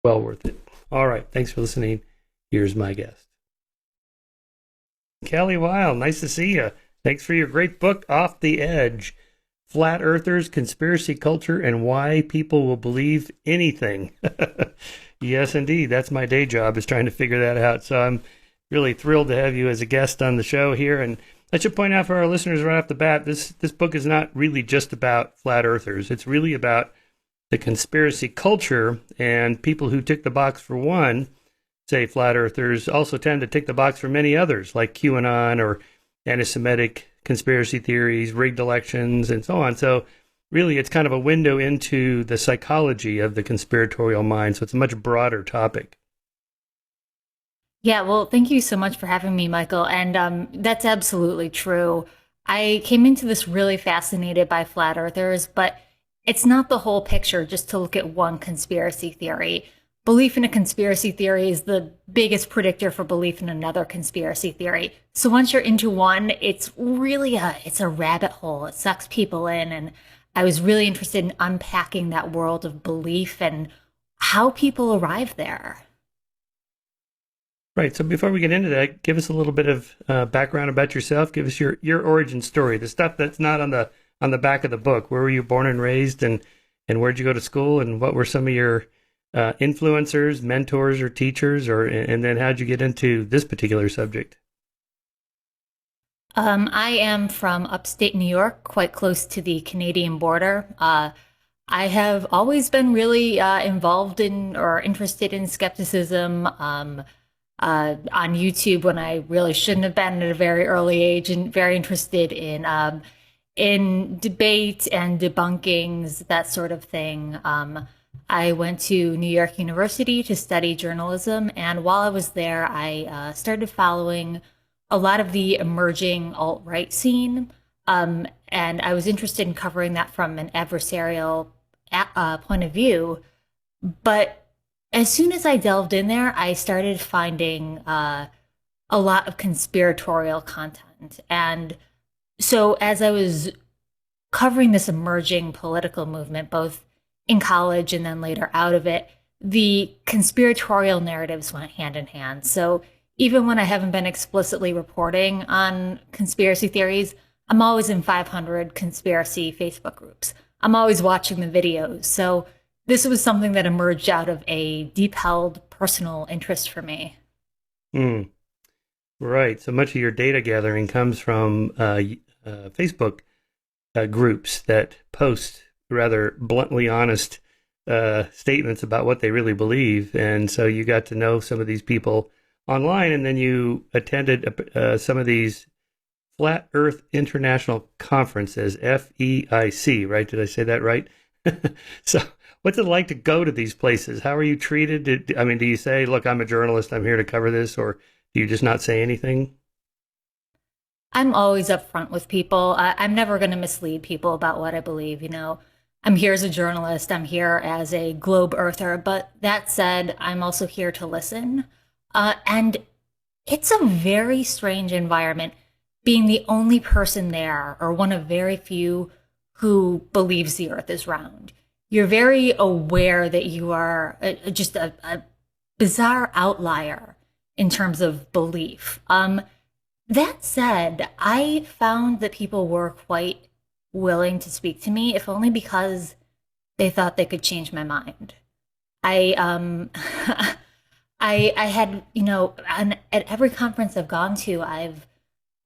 Well worth it. All right. Thanks for listening. Here's my guest. Kelly Weil, nice to see you. Thanks for your great book, Off the Edge: Flat Earthers, Conspiracy Culture, and Why People Will Believe Anything. Yes, indeed. That's my day job, is trying to figure that out. So I'm really thrilled to have you as a guest on the show here. And I should point out for our listeners right off the bat, this book is not really just about flat earthers. It's really about the conspiracy culture, and people who tick the box for one, say flat earthers, also tend to tick the box for many others, like QAnon or anti-Semitic conspiracy theories, rigged elections, and so on. So really, it's kind of a window into the psychology of the conspiratorial mind. So it's a much broader topic. Yeah, well, thank you so much for having me, Michael. And that's absolutely true. I came into this really fascinated by flat earthers, but it's not the whole picture just to look at one conspiracy theory. Belief in a conspiracy theory is the biggest predictor for belief in another conspiracy theory. So once you're into one, it's a rabbit hole. It sucks people in, and I was really interested in unpacking that world of belief and how people arrive there. Right. So before we get into that, give us a little bit of background about yourself. Give us your origin story, the stuff that's not on the back of the book. Where were you born and raised, and where'd you go to school, and what were some of your influencers, mentors, or teachers, or and then how'd you get into this particular subject? I am from upstate New York, quite close to the Canadian border. I have always been really involved in or interested in skepticism on YouTube when I really shouldn't have been at a very early age, and very interested in debate and debunkings, that sort of thing. I went to New York University to study journalism, and while I was there, I started following a lot of the emerging alt-right scene. And I was interested in covering that from an adversarial point of view. But as soon as I delved in there, I started finding a lot of conspiratorial content. And so as I was covering this emerging political movement, both in college and then later out of it, the conspiratorial narratives went hand in hand. So even when I haven't been explicitly reporting on conspiracy theories, I'm always in 500 conspiracy Facebook groups. I'm always watching the videos. So this was something that emerged out of a deep held personal interest for me. Hmm. Right. So much of your data gathering comes from Facebook groups that post rather bluntly honest statements about what they really believe. And so you got to know some of these people online, and then you attended some of these Flat Earth International Conferences, FEIC, right? Did I say that right? So, what's it like to go to these places? How are you treated? I mean, do you say, look, I'm a journalist, I'm here to cover this, or do you just not say anything? I'm always upfront with people. I'm never going to mislead people about what I believe. I'm here as a journalist, I'm here as a globe earther. But that said, I'm also here to listen. And it's a very strange environment being the only person there, or one of very few who believes the earth is round. You're very aware that you are just a bizarre outlier in terms of belief. That said, I found that people were quite willing to speak to me, if only because they thought they could change my mind. I I had, at every conference I've gone to, I've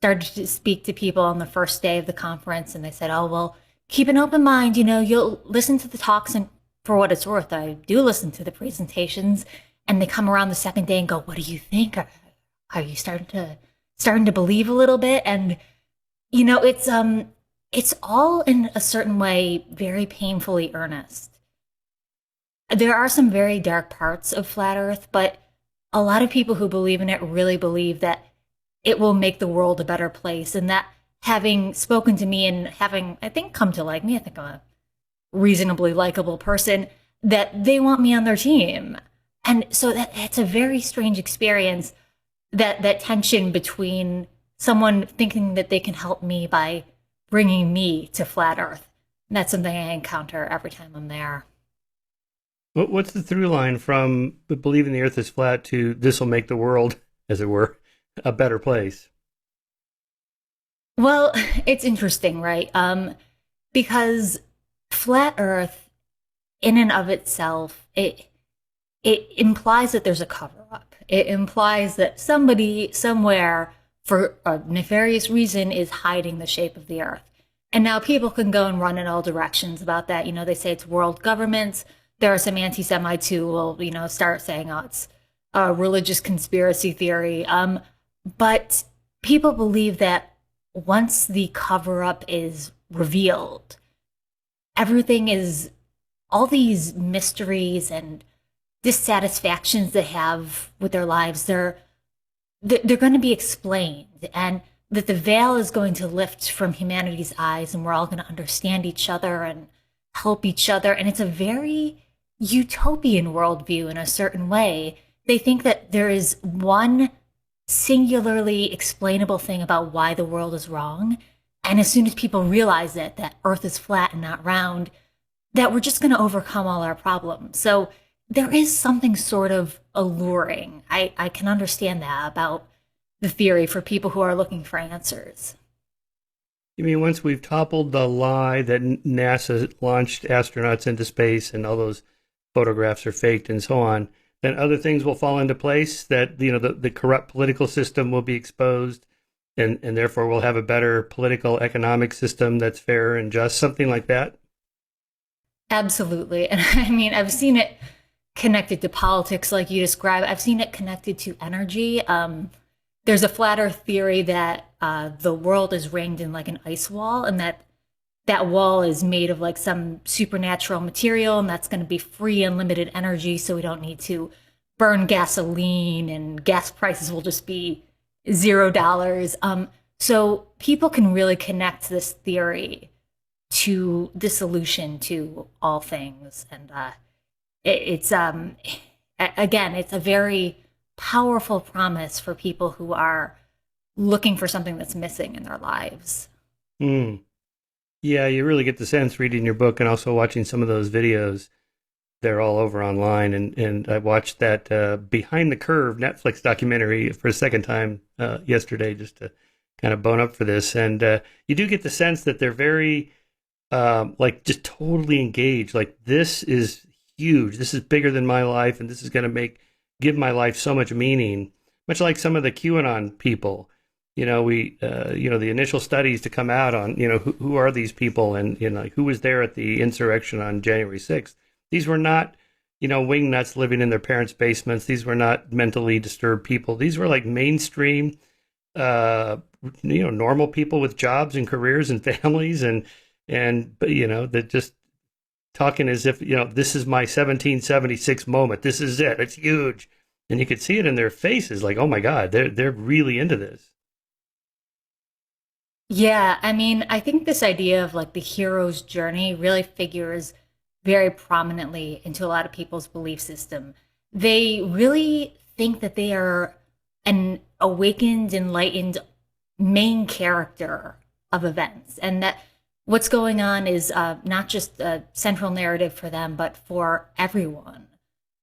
started to speak to people on the first day of the conference, and they said, "Oh, well, keep an open mind, you'll listen to the talks." And for what it's worth, I do listen to the presentations, and they come around the second day and go, "What do you think? Are you starting to believe a little bit?" And it's all in a certain way very painfully earnest. There are some very dark parts of flat earth, but a lot of people who believe in it really believe that it will make the world a better place, and that, having spoken to me and having, I think, come to like me, I think I'm a reasonably likable person, that they want me on their team. And so that it's a very strange experience, that tension between someone thinking that they can help me by bringing me to flat earth. And that's something I encounter every time I'm there. What's the through line from believing the Earth is flat to this will make the world, as it were, a better place? Well, it's interesting, right? Because flat Earth, in and of itself, it implies that there's a cover up. It implies that somebody somewhere, for a nefarious reason, is hiding the shape of the Earth. And now people can go and run in all directions about that. They say it's world governments. There are some anti-Semites who will, start saying, "Oh, it's a religious conspiracy theory." But people believe that once the cover up is revealed, everything is all these mysteries and dissatisfactions they have with their lives. They're going to be explained, and that the veil is going to lift from humanity's eyes, and we're all going to understand each other and help each other. And it's a very utopian worldview in a certain way. They think that there is one singularly explainable thing about why the world is wrong. And as soon as people realize that Earth is flat and not round, that we're just going to overcome all our problems. So there is something sort of alluring. I can understand that about the theory for people who are looking for answers. You mean once we've toppled the lie that NASA launched astronauts into space and all those photographs are faked and so on, then other things will fall into place, that the corrupt political system will be exposed, and therefore we'll have a better political economic system that's fair and just, something like that? Absolutely. And I mean, I've seen it connected to politics like you described. I've seen it connected to energy. There's a flat earth theory that the world is ringed in like an ice wall, and that wall is made of like some supernatural material, and that's going to be free unlimited energy, so we don't need to burn gasoline, and gas prices will just be $0. So people can really connect this theory to the solution to all things. And it's again, it's a very powerful promise for people who are looking for something that's missing in their lives. Mm. Yeah, you really get the sense reading your book and also watching some of those videos. They're all over online, and I watched that Behind the Curve Netflix documentary for a second time yesterday, just to kind of bone up for this. And you do get the sense that they're very like just totally engaged. Like, this is huge. This is bigger than my life, and this is going to give my life so much meaning. Much like some of the QAnon people. The initial studies to come out on, who are these people, and like, who was there at the insurrection on January 6th. These were not, wingnuts living in their parents' basements. These were not mentally disturbed people. These were like mainstream, normal people with jobs and careers and families, but that just talking as if, this is my 1776 moment. This is it. It's huge. And you could see it in their faces, like, oh my God, they're really into this. Yeah, I mean, I think this idea of like the hero's journey really figures very prominently into a lot of people's belief system. They really think that they are an awakened, enlightened main character of events, and that what's going on is not just a central narrative for them, but for everyone.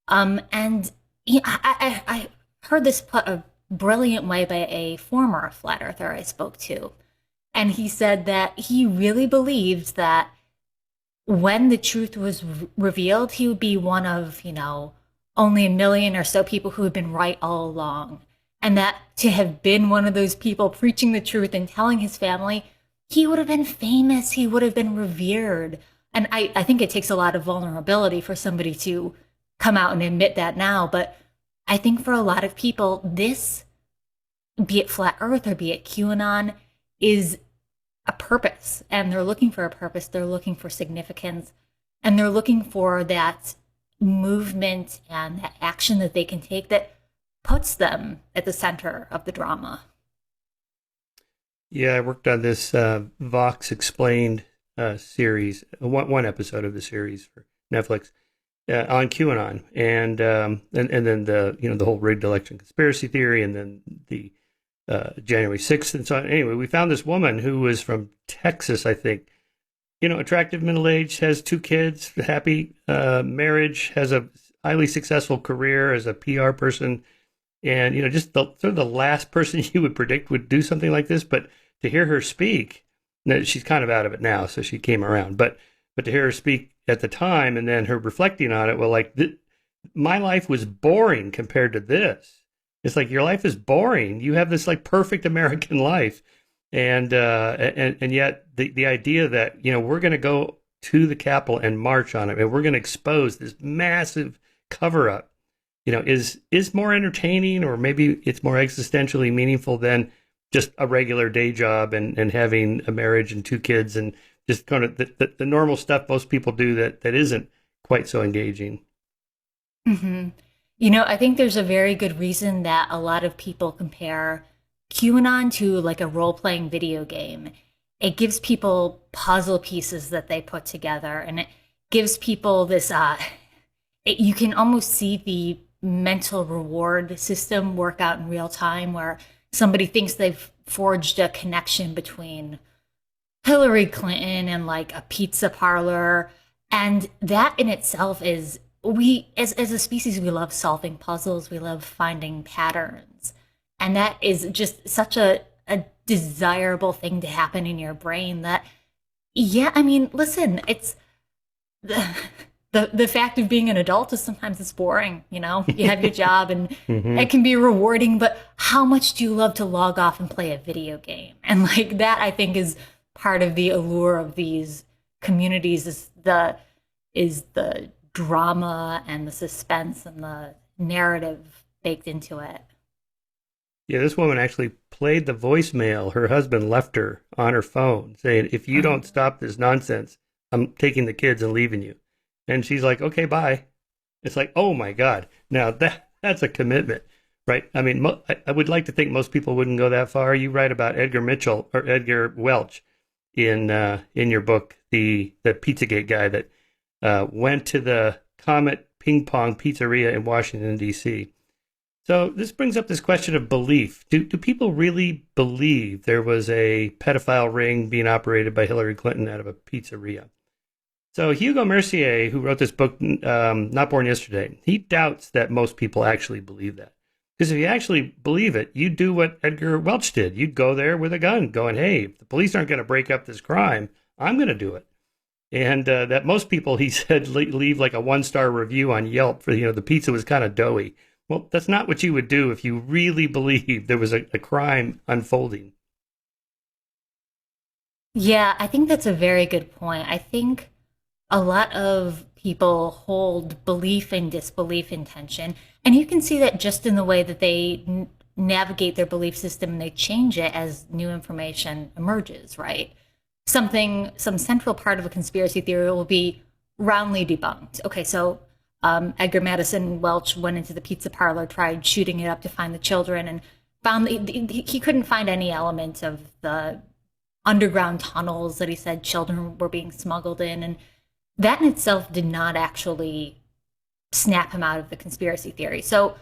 And I heard this put a brilliant way by a former flat earther I spoke to. And he said that he really believed that when the truth was revealed, he would be one of, only a million or so people who had been right all along. And that to have been one of those people preaching the truth and telling his family, he would have been famous, he would have been revered. And I think it takes a lot of vulnerability for somebody to come out and admit that now. But I think for a lot of people, this, be it Flat Earth or be it QAnon, is a purpose, and they're looking for a purpose, they're looking for significance, and they're looking for that movement and that action that they can take that puts them at the center of the drama. Yeah, I worked on this Vox Explained series, one episode of the series for Netflix on QAnon, and then the whole rigged election conspiracy theory, and then the January 6th and so on. Anyway, we found this woman who was from Texas, I think, attractive middle age, has 2 kids, happy marriage, has a highly successful career as a PR person, and just sort of the last person you would predict would do something like this. But to hear her speak, now, she's kind of out of it now, so she came around. But to hear her speak at the time, and then her reflecting on it, well, like my life was boring compared to this. It's like your life is boring. You have this like perfect American life, and yet the idea that we're going to go to the Capitol and march on it, and we're going to expose this massive cover up, is more entertaining, or maybe it's more existentially meaningful than just a regular day job and having a marriage and 2 kids and just kind of the normal stuff most people do that isn't quite so engaging. Hmm. I think there's a very good reason that a lot of people compare QAnon to like a role-playing video game. It gives people puzzle pieces that they put together, and it gives people this you can almost see the mental reward system work out in real time, where somebody thinks they've forged a connection between Hillary Clinton and like a pizza parlor. And that in itself is, we as a species, we love solving puzzles, we love finding patterns. And that is just such a desirable thing to happen in your brain that, yeah, I mean, listen, it's the fact of being an adult is sometimes it's boring, you have your job and Hmm. it can be rewarding, but how much do you love to log off and play a video game? And like that, I think, is part of the allure of these communities, is the drama and the suspense and the narrative baked into it. Yeah, this woman actually played the voicemail her husband left her on her phone, saying, "If you don't stop this nonsense, I'm taking the kids and leaving you." And she's like, "Okay, bye." It's like, oh my God. Now that's a commitment, right? I mean, I would like to think most people wouldn't go that far. You write about Edgar Mitchell or Edgar Welch in your book, the Pizzagate guy that went to the Comet Ping Pong Pizzeria in Washington D.C. So this brings up this question of belief. Do people really believe there was a pedophile ring being operated by Hillary Clinton out of a pizzeria? So Hugo Mercier, who wrote this book, Not Born Yesterday, he doubts that most people actually believe that. Because if you actually believe it, you'd do what Edgar Welch did. You'd go there with a gun going, hey, if the police aren't going to break up this crime, I'm going to do it. And that most people, he said, leave like a 1-star review on Yelp for, the pizza was kind of doughy. Well, that's not what you would do if you really believed there was a crime unfolding. Yeah, I think that's a very good point. I think a lot of people hold belief and disbelief in tension. And you can see that just in the way that they navigate their belief system and they change it as new information emerges, right? Some central part of a conspiracy theory will be roundly debunked. Okay, so Edgar Madison Welch went into the pizza parlor, tried shooting it up to find the children, and found he couldn't find any element of the underground tunnels that he said children were being smuggled in. And that in itself did not actually snap him out of the conspiracy theory. So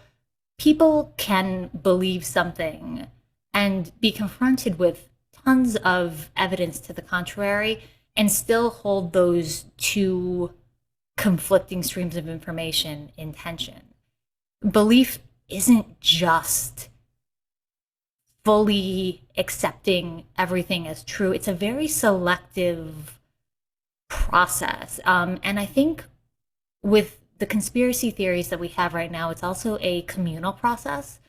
people can believe something and be confronted with tons of evidence to the contrary and still hold those two conflicting streams of information in tension. Belief isn't just fully accepting everything as true. It's a very selective process. And I think with the conspiracy theories that we have right now, it's also a communal process.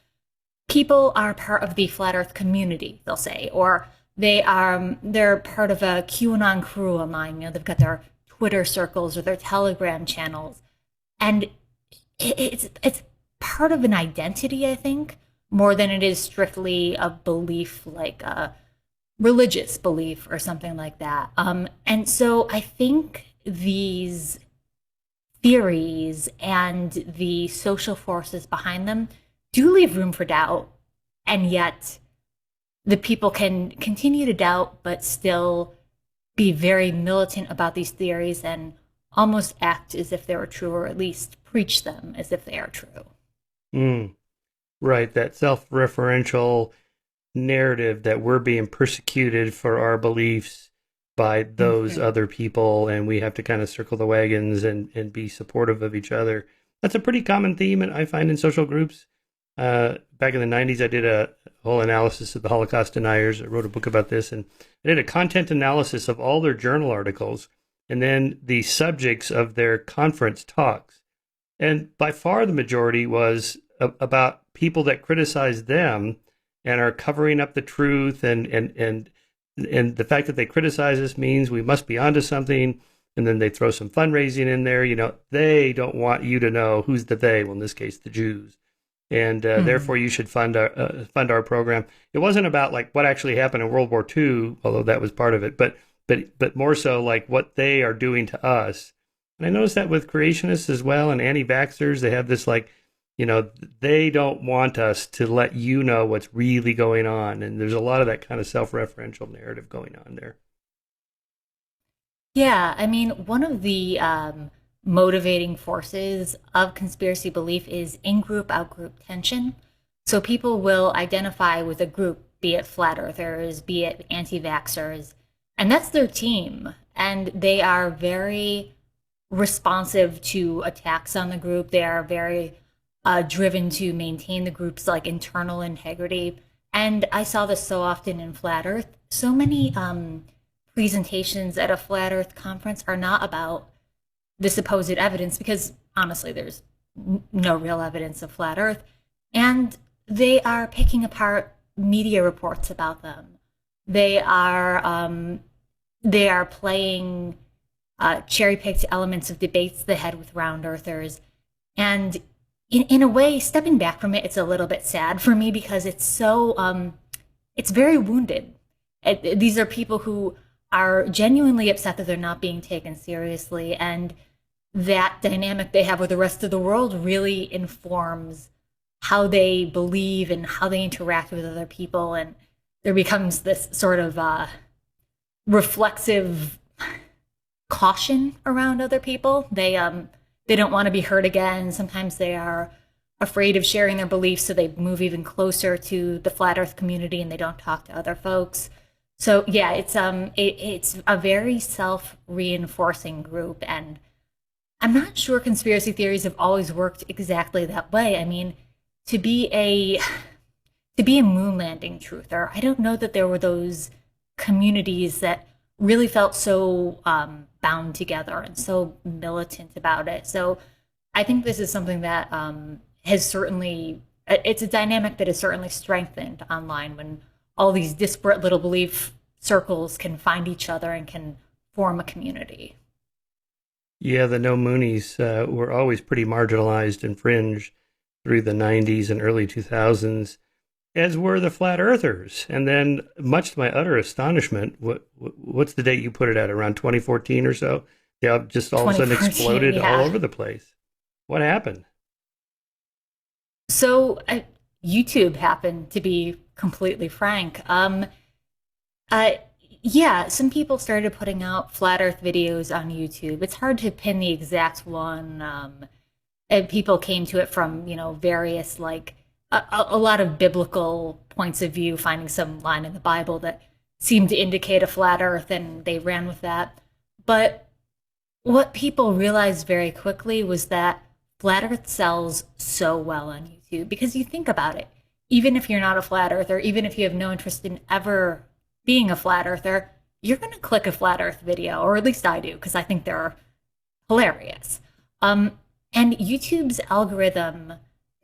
People are part of the flat earth community, they'll say, or they're part of a QAnon crew of mine. They've got their Twitter circles or their Telegram channels. And it's part of an identity, I think, more than it is strictly a belief, like a religious belief or something like that. And so I think these theories and the social forces behind them do leave room for doubt. And yet the people can continue to doubt, but still be very militant about these theories and almost act as if they were true, or at least preach them as if they are true. Mm, right, that self-referential narrative that we're being persecuted for our beliefs by those Mhm. other people, and we have to kind of circle the wagons and be supportive of each other. That's a pretty common theme, and I find in social groups. Back in the 90s, I did a whole analysis of the Holocaust deniers. I wrote a book about this, and I did a content analysis of all their journal articles and then the subjects of their conference talks. And by far the majority was about people that criticize them and are covering up the truth, and the fact that they criticize us means we must be onto something. And then they throw some fundraising in there. They don't want you to know who's the they. Well, in this case, the Jews, and Mhm. therefore you should fund our program. It wasn't about like what actually happened in World War II, although that was part of it, but more so like what they are doing to us. And I noticed that with creationists as well and anti-vaxxers, they have this like, they don't want us to let you know what's really going on, and there's a lot of that kind of self-referential narrative going on there. Yeah, I mean, one of the motivating forces of conspiracy belief is in-group, out-group tension. So people will identify with a group, be it flat earthers, be it anti-vaxxers, and that's their team. And they are very responsive to attacks on the group. They are very driven to maintain the group's like internal integrity. And I saw this so often in Flat Earth. So many presentations at a Flat Earth conference are not about the supposed evidence because honestly, there's no real evidence of Flat Earth. And they are picking apart media reports about them. They are they are playing cherry picked elements of debates they had with round earthers. And in a way, stepping back from it, it's a little bit sad for me because it's very wounded. These are people who are genuinely upset that they're not being taken seriously. And that dynamic they have with the rest of the world really informs how they believe and how they interact with other people. And there becomes this sort of reflexive caution around other people. They don't want to be hurt again. Sometimes they are afraid of sharing their beliefs, so they move even closer to the flat Earth community and they don't talk to other folks. So yeah, it's a very self reinforcing group, and I'm not sure conspiracy theories have always worked exactly that way. I mean, to be a to be a moon landing truther, I don't know that there were those communities that really felt so bound together and so militant about it. So I think this is something that has certainly, it's a dynamic that is certainly strengthened online when all these disparate little belief circles can find each other and can form a community. Yeah, the no Moonies were always pretty marginalized and fringe through the 90s and early 2000s, as were the flat earthers. And then, much to my utter astonishment, what's the date you put it at? Around 2014 or so? They all just all of a sudden 2014, exploded all yeah. over the place. What happened? So YouTube happened, to be completely frank. Uh, yeah, some people started putting out flat Earth videos on YouTube. It's hard to pin the exact one. And people came to it from various like a lot of biblical points of view, finding some line in the Bible that seemed to indicate a flat Earth, and they ran with that. But what people realized very quickly was that flat Earth sells so well on YouTube because you think about it. Even if you're not a flat earther, even if you have no interest in ever being a flat earther, you're going to click a flat Earth video, or at least I do, because I think they're hilarious. Um, and YouTube's algorithm,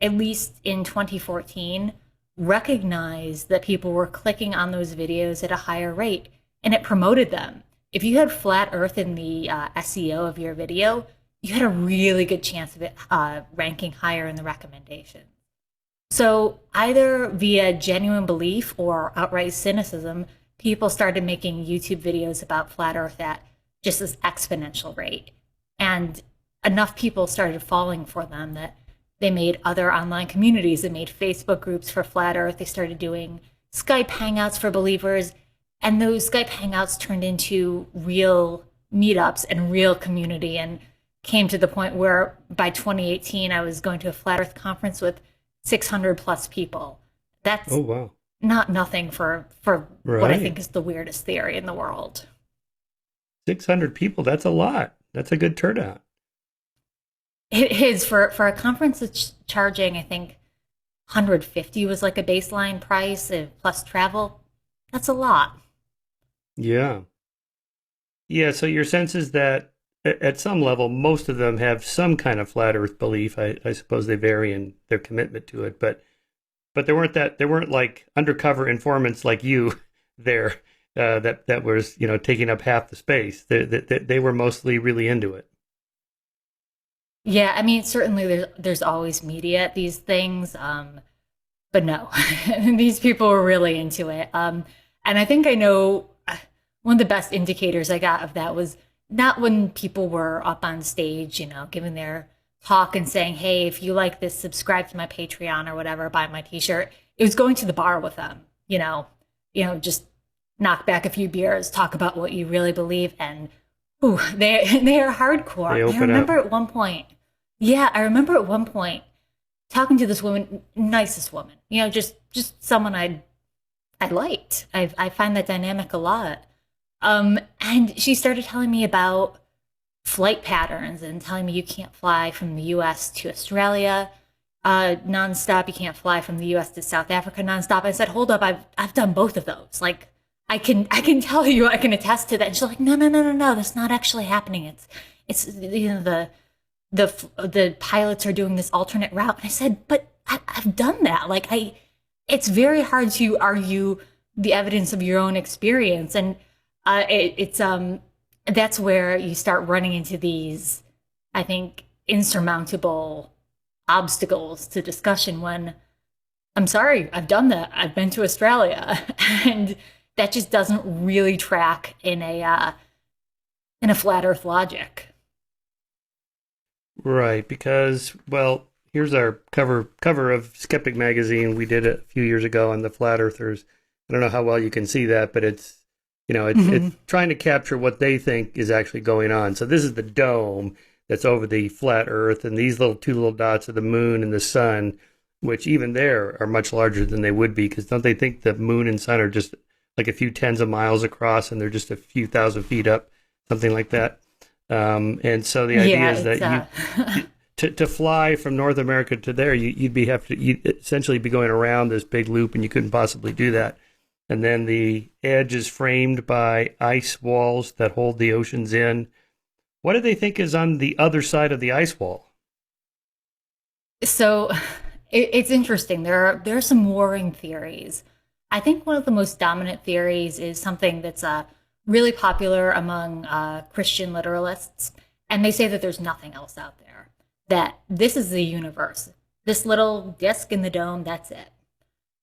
at least in 2014, recognized that people were clicking on those videos at a higher rate, and it promoted them. If you had flat Earth in the SEO of your video, you had a really good chance of it ranking higher in the recommendations. So, either via genuine belief or outright cynicism, people started making YouTube videos about flat Earth at just this exponential rate. And enough people started falling for them that they made other online communities. They made Facebook groups for flat Earth. They started doing Skype hangouts for believers. And those Skype hangouts turned into real meetups and real community, and came to the point where by 2018, I was going to a flat Earth conference with 600 plus people. Oh, That's wow. not nothing for what I Right. think is the weirdest theory in the world. 600 people, that's a lot. That's a good turnout. It is for a conference that's charging, I think, 150 was like a baseline price plus travel. That's a lot. Yeah. Yeah, so your sense is that at some level, most of them have some kind of flat Earth belief. I suppose they vary in their commitment to it, but there weren't like undercover informants like you there that was taking up half the space. They were mostly really into it. Yeah, I mean, certainly there's always media at these things, but no, these people were really into it. And I think I know one of the best indicators I got of that was not when people were up on stage, giving their talk and saying, "Hey, if you like this, subscribe to my Patreon or whatever, buy my T-shirt." It was going to the bar with them, just knock back a few beers, talk about what you really believe, and ooh, they are hardcore. They I open up. remember at one point, yeah, I remember at one point talking to this woman, nicest woman, just someone I liked. I find that dynamic a lot. And she started telling me about flight patterns and telling me you can't fly from the U.S. to Australia nonstop. You can't fly from the U.S. to South Africa nonstop. I said, hold up, I've done both of those. Like I can tell you, I can attest to that. And she's like, no, no, no, no, no, that's not actually happening. It's the pilots are doing this alternate route. And I said, but I've done that. It's very hard to argue the evidence of your own experience, and it's that's where you start running into these, I think, insurmountable obstacles to discussion. When I'm sorry, I've done that. I've been to Australia, and that just doesn't really track in a flat Earth logic. Right, because well, here's our cover of Skeptic magazine. We did it a few years ago on the flat earthers. I don't know how well you can see that, but it's trying to capture what they think is actually going on. So this is the dome that's over the flat Earth, and these two little dots are the moon and the sun, which even there are much larger than they would be, because don't they think the moon and sun are just like a few tens of miles across, and they're just a few thousand feet up, something like that. And so the idea Yeah, is that to fly from North America to there, you'd essentially be going around this big loop, and you couldn't possibly do that. And then the edge is framed by ice walls that hold the oceans in. What do they think is on the other side of the ice wall? so it's interesting. There are some warring theories. I think one of the most dominant theories is something that's really popular among Christian literalists, and they say that there's nothing else out there. That this is the universe. This little disc in the dome, that's it.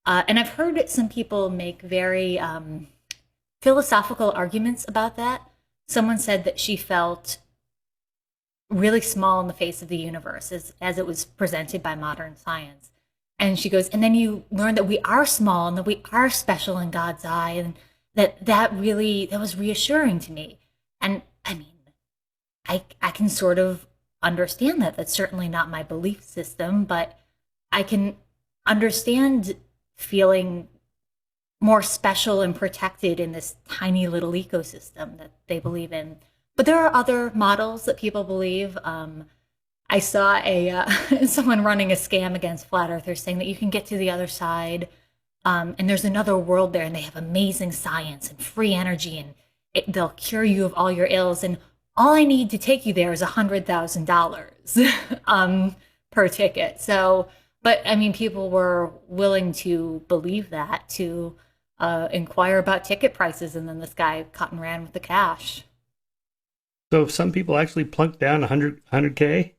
And I've heard some people make very philosophical arguments about that. Someone said that she felt really small in the face of the universe as it was presented by modern science. And she goes, and then you learn that we are small and that we are special in God's eye, and that was reassuring to me. And I mean, I can sort of understand that. That's certainly not my belief system, but I can understand feeling more special and protected in this tiny little ecosystem that they believe in. But there are other models that people believe. I saw someone running a scam against flat earthers, saying that you can get to the other side, and there's another world there, and they have amazing science and free energy, and they'll cure you of all your ills. And all I need to take you there is $100,000 per ticket. So, but I mean, people were willing to believe that, to inquire about ticket prices, and then this guy cut and ran with the cash. So some people actually plunked down 100K.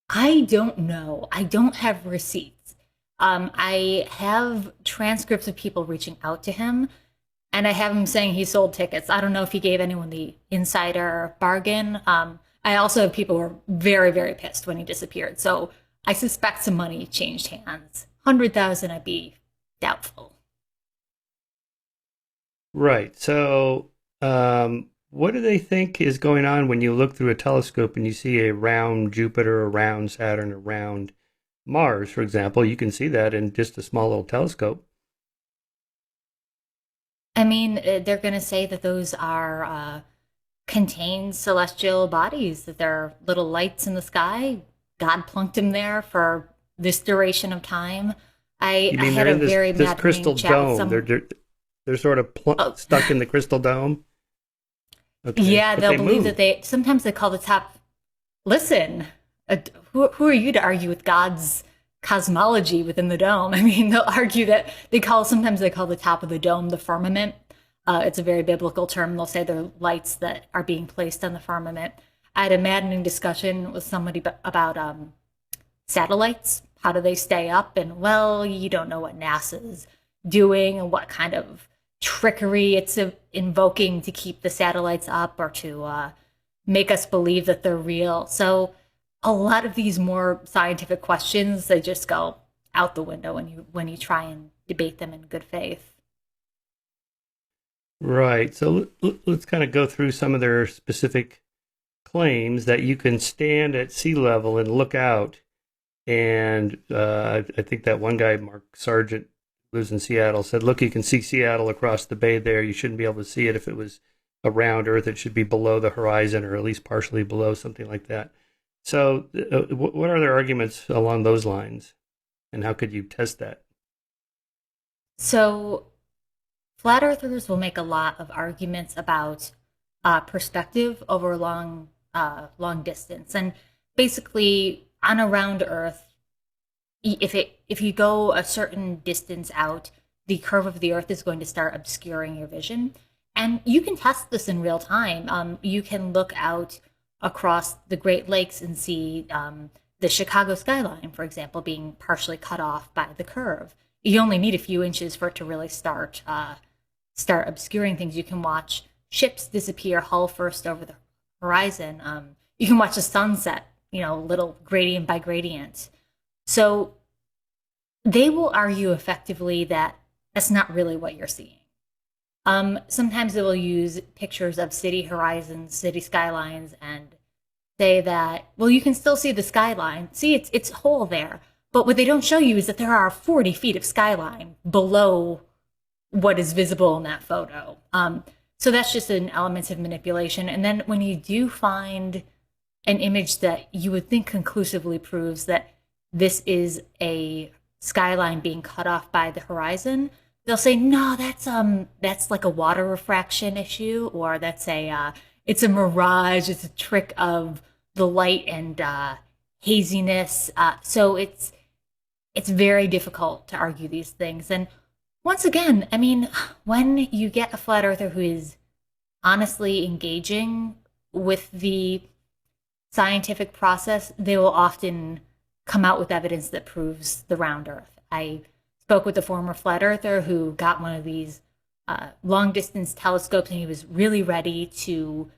I don't know. I don't have receipts. I have transcripts of people reaching out to him, and I have him saying he sold tickets. I don't know if he gave anyone the insider bargain. I also have people who are very, very pissed when he disappeared. So I suspect some money changed hands. 100,000, I'd be doubtful. Right. So what do they think is going on when you look through a telescope and you see a round Jupiter, a round Saturn, a round Mars, for example? You can see that in just a small little telescope. I mean, they're going to say that those are contains celestial bodies, that there are little lights in the sky. God plunked them there for this duration of time. You I mean had they're a in this very this maddening crystal chat with dome? some. They're sort of Oh, stuck in the crystal dome. Okay, yeah, but they'll they believe that move. they sometimes they call the top. Listen, who are you to argue with God's cosmology within the dome? I mean, they'll argue that sometimes they call the top of the dome the firmament. It's a very biblical term. They'll say they're lights that are being placed on the firmament. I had a maddening discussion with somebody about satellites. How do they stay up? And well, you don't know what NASA's doing and what kind of trickery it's invoking to keep the satellites up or to make us believe that they're real. So a lot of these more scientific questions, they just go out the window when you try and debate them in good faith. Right. So let's kind of go through some of their specific claims that you can stand at sea level and look out. And I think that one guy, Mark Sargent, lives in Seattle, said, "Look, you can see Seattle across the bay there. You shouldn't be able to see it if it was around Earth. It should be below the horizon, or at least partially below, something like that." So, what are their arguments along those lines, and how could you test that? So flat earthers will make a lot of arguments about perspective over long distance, and basically on a round Earth, if you go a certain distance out, the curve of the Earth is going to start obscuring your vision, and you can test this in real time. You can look out across the Great Lakes and see the Chicago skyline, for example, being partially cut off by the curve. You only need a few inches for it to really start obscuring things. You can watch ships disappear hull first over the horizon. You can watch the sunset, little gradient by gradient. So they will argue effectively that that's not really what you're seeing. Sometimes they will use pictures of city horizons, city skylines, and say that, well, you can still see the skyline. See, it's whole there. But what they don't show you is that there are 40 feet of skyline below what is visible in that photo. So that's just an element of manipulation. And then when you do find an image that you would think conclusively proves that this is a skyline being cut off by the horizon, they'll say, no, that's like a water refraction issue, or that's it's a mirage, it's a trick of the light and haziness. So it's very difficult to argue these things. And once again, I mean, when you get a flat earther who is honestly engaging with the scientific process, they will often come out with evidence that proves the round earth. I spoke with a former flat earther who got one of these long distance telescopes, and he was really ready to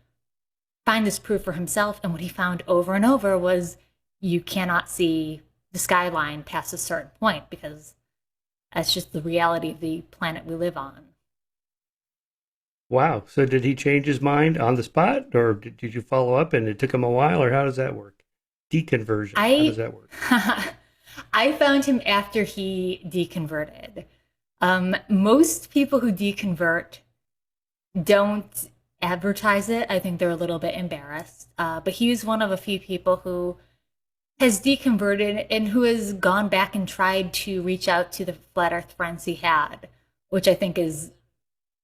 find this proof for himself. And what he found over and over was you cannot see the skyline past a certain point because that's just the reality of the planet we live on. Wow. So, did he change his mind on the spot, or did you follow up and it took him a while, or how does that work? Deconversion. How does I that work? I found him after he deconverted. Most people who deconvert don't advertise it. I think they're a little bit embarrassed. But he was one of a few people who has deconverted and who has gone back and tried to reach out to the flat earth friends he had, which I think is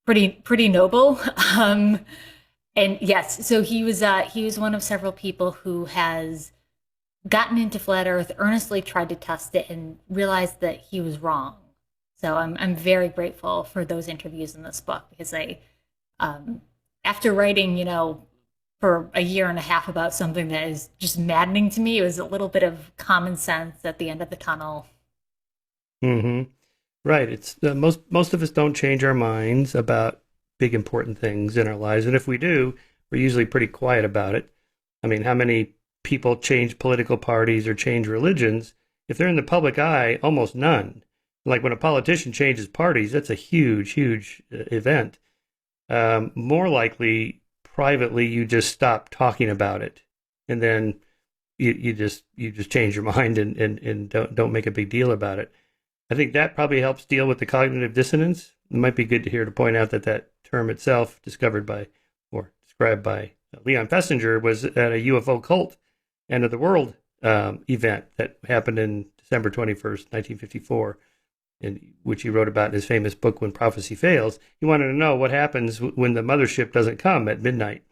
pretty noble. And yes, so he was one of several people who has gotten into flat earth, earnestly tried to test it, and realized that he was wrong. So I'm very grateful for those interviews in this book because um, after writing, for a year and a half about something that is just maddening to me, it was a little bit of common sense at the end of the tunnel. Hmm. Right. It's most of us don't change our minds about big important things in our lives, and if we do, we're usually pretty quiet about it. I mean, how many people change political parties or change religions? If they're in the public eye, almost none. Like when a politician changes parties, that's a huge, huge event. More likely, privately, you just stop talking about it, and then you just change your mind and don't make a big deal about it. I think that probably helps deal with the cognitive dissonance. It might be good to hear to point out that that term itself, discovered by or described by Leon Festinger, was at a UFO cult end of the world event that happened in December 21st, 1954, in which he wrote about in his famous book, When Prophecy Fails. He wanted to know what happens when the mothership doesn't come at midnight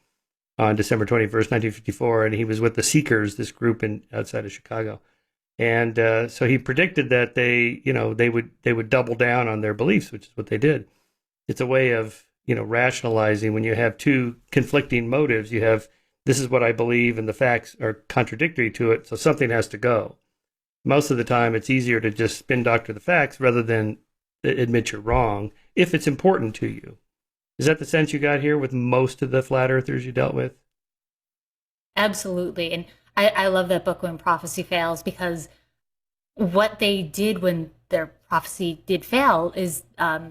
on December 21st, 1954, and he was with the Seekers, this group outside of Chicago. And so he predicted that they would double down on their beliefs, which is what they did. It's a way of rationalizing when you have two conflicting motives. You have, this is what I believe, and the facts are contradictory to it, so something has to go. Most of the time, it's easier to just spin doctor the facts rather than admit you're wrong if it's important to you. Is that the sense you got here with most of the flat earthers you dealt with? Absolutely. And I love that book, When Prophecy Fails, because what they did when their prophecy did fail is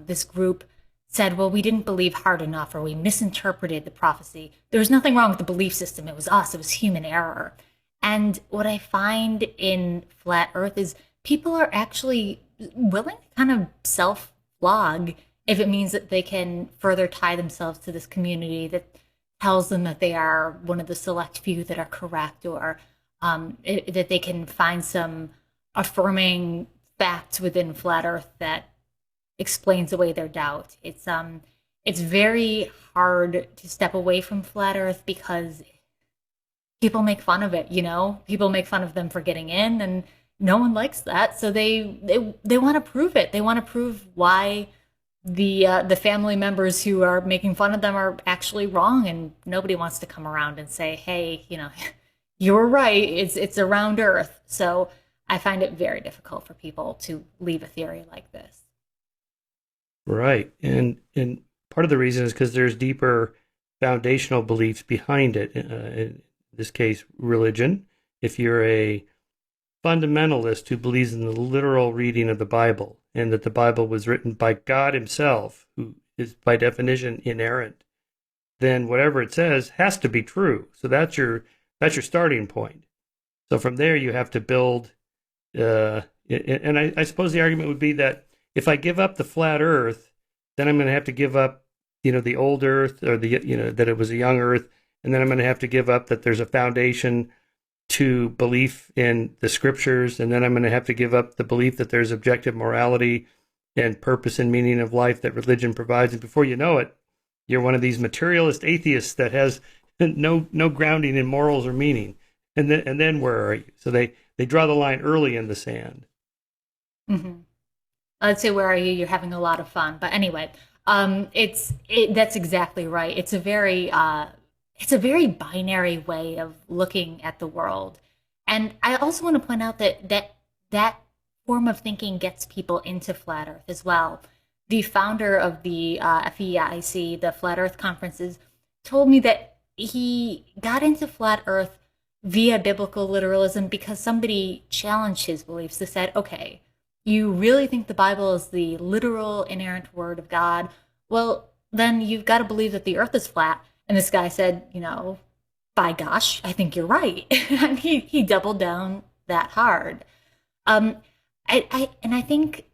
this group said, well, we didn't believe hard enough, or we misinterpreted the prophecy. There was nothing wrong with the belief system. It was us. It was human error. And what I find in Flat Earth is people are actually willing to kind of self-flog if it means that they can further tie themselves to this community that tells them that they are one of the select few that are correct, or that they can find some affirming facts within Flat Earth that explains away their doubt. It's very hard to step away from Flat Earth because people make fun of it. People make fun of them for getting in, and no one likes that. So they want to prove it. They want to prove why the family members who are making fun of them are actually wrong, and nobody wants to come around and say, hey, you're right. It's a round Earth. So I find it very difficult for people to leave a theory like this. Right. And part of the reason is because there's deeper foundational beliefs behind it. In this case, religion. If you're a fundamentalist who believes in the literal reading of the Bible and that the Bible was written by God himself, who is by definition inerrant, then whatever it says has to be true. So that's your starting point. So from there you have to build, and I suppose the argument would be that if I give up the flat Earth, then I'm going to have to give up, the old Earth, or that it was a young Earth, and then I'm going to have to give up that there's a foundation to belief in the scriptures, and then I'm going to have to give up the belief that there's objective morality and purpose and meaning of life that religion provides. And before you know it, you're one of these materialist atheists that has no grounding in morals or meaning. And then where are you? So they draw the line early in the sand. Mm-hmm. I'd say, where are you? You're having a lot of fun. But anyway, that's exactly right. It's a very binary way of looking at the world. And I also want to point out that form of thinking gets people into Flat Earth as well. The founder of the FEIC, the Flat Earth Conferences, told me that he got into Flat Earth via biblical literalism because somebody challenged his beliefs. They said, okay, you really think the Bible is the literal, inerrant word of God? Well, then you've got to believe that the earth is flat. And this guy said, by gosh, I think you're right. And he doubled down that hard. I think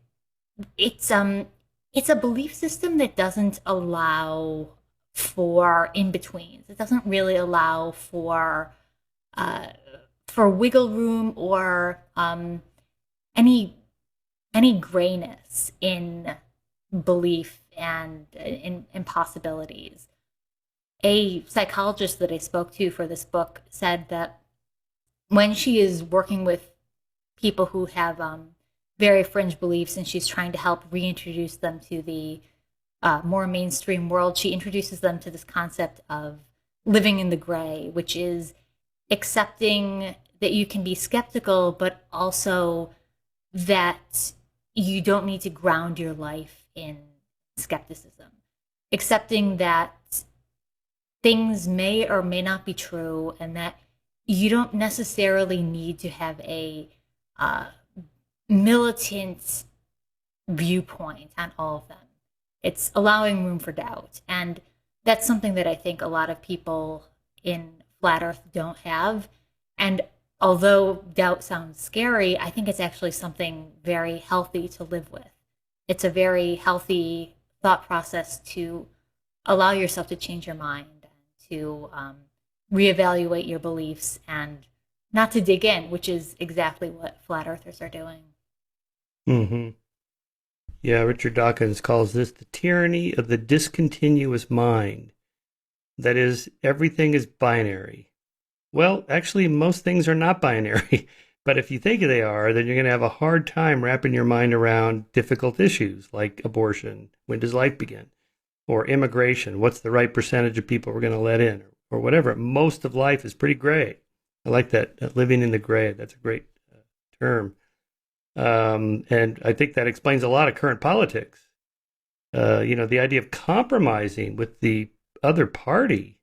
it's a belief system that doesn't allow for in-betweens. It doesn't really allow for wiggle room or any grayness in belief and in possibilities. A psychologist that I spoke to for this book said that when she is working with people who have very fringe beliefs and she's trying to help reintroduce them to the more mainstream world, she introduces them to this concept of living in the gray, which is accepting that you can be skeptical, but also that you don't need to ground your life in skepticism. Accepting that things may or may not be true, and that you don't necessarily need to have a militant viewpoint on all of them. It's allowing room for doubt. And that's something that I think a lot of people in Flat Earth don't have. And although doubt sounds scary, I think it's actually something very healthy to live with. It's a very healthy thought process to allow yourself to change your mind, to reevaluate your beliefs and not to dig in, which is exactly what flat earthers are doing. Hmm. Yeah, Richard Dawkins calls this the tyranny of the discontinuous mind. That is, everything is binary. Well, actually, most things are not binary. But if you think they are, then you're going to have a hard time wrapping your mind around difficult issues like abortion. When does life begin? Or immigration. What's the right percentage of people we're going to let in? Or whatever. Most of life is pretty gray. I like that. Living in the gray. That's a great term. And I think that explains a lot of current politics. The idea of compromising with the other party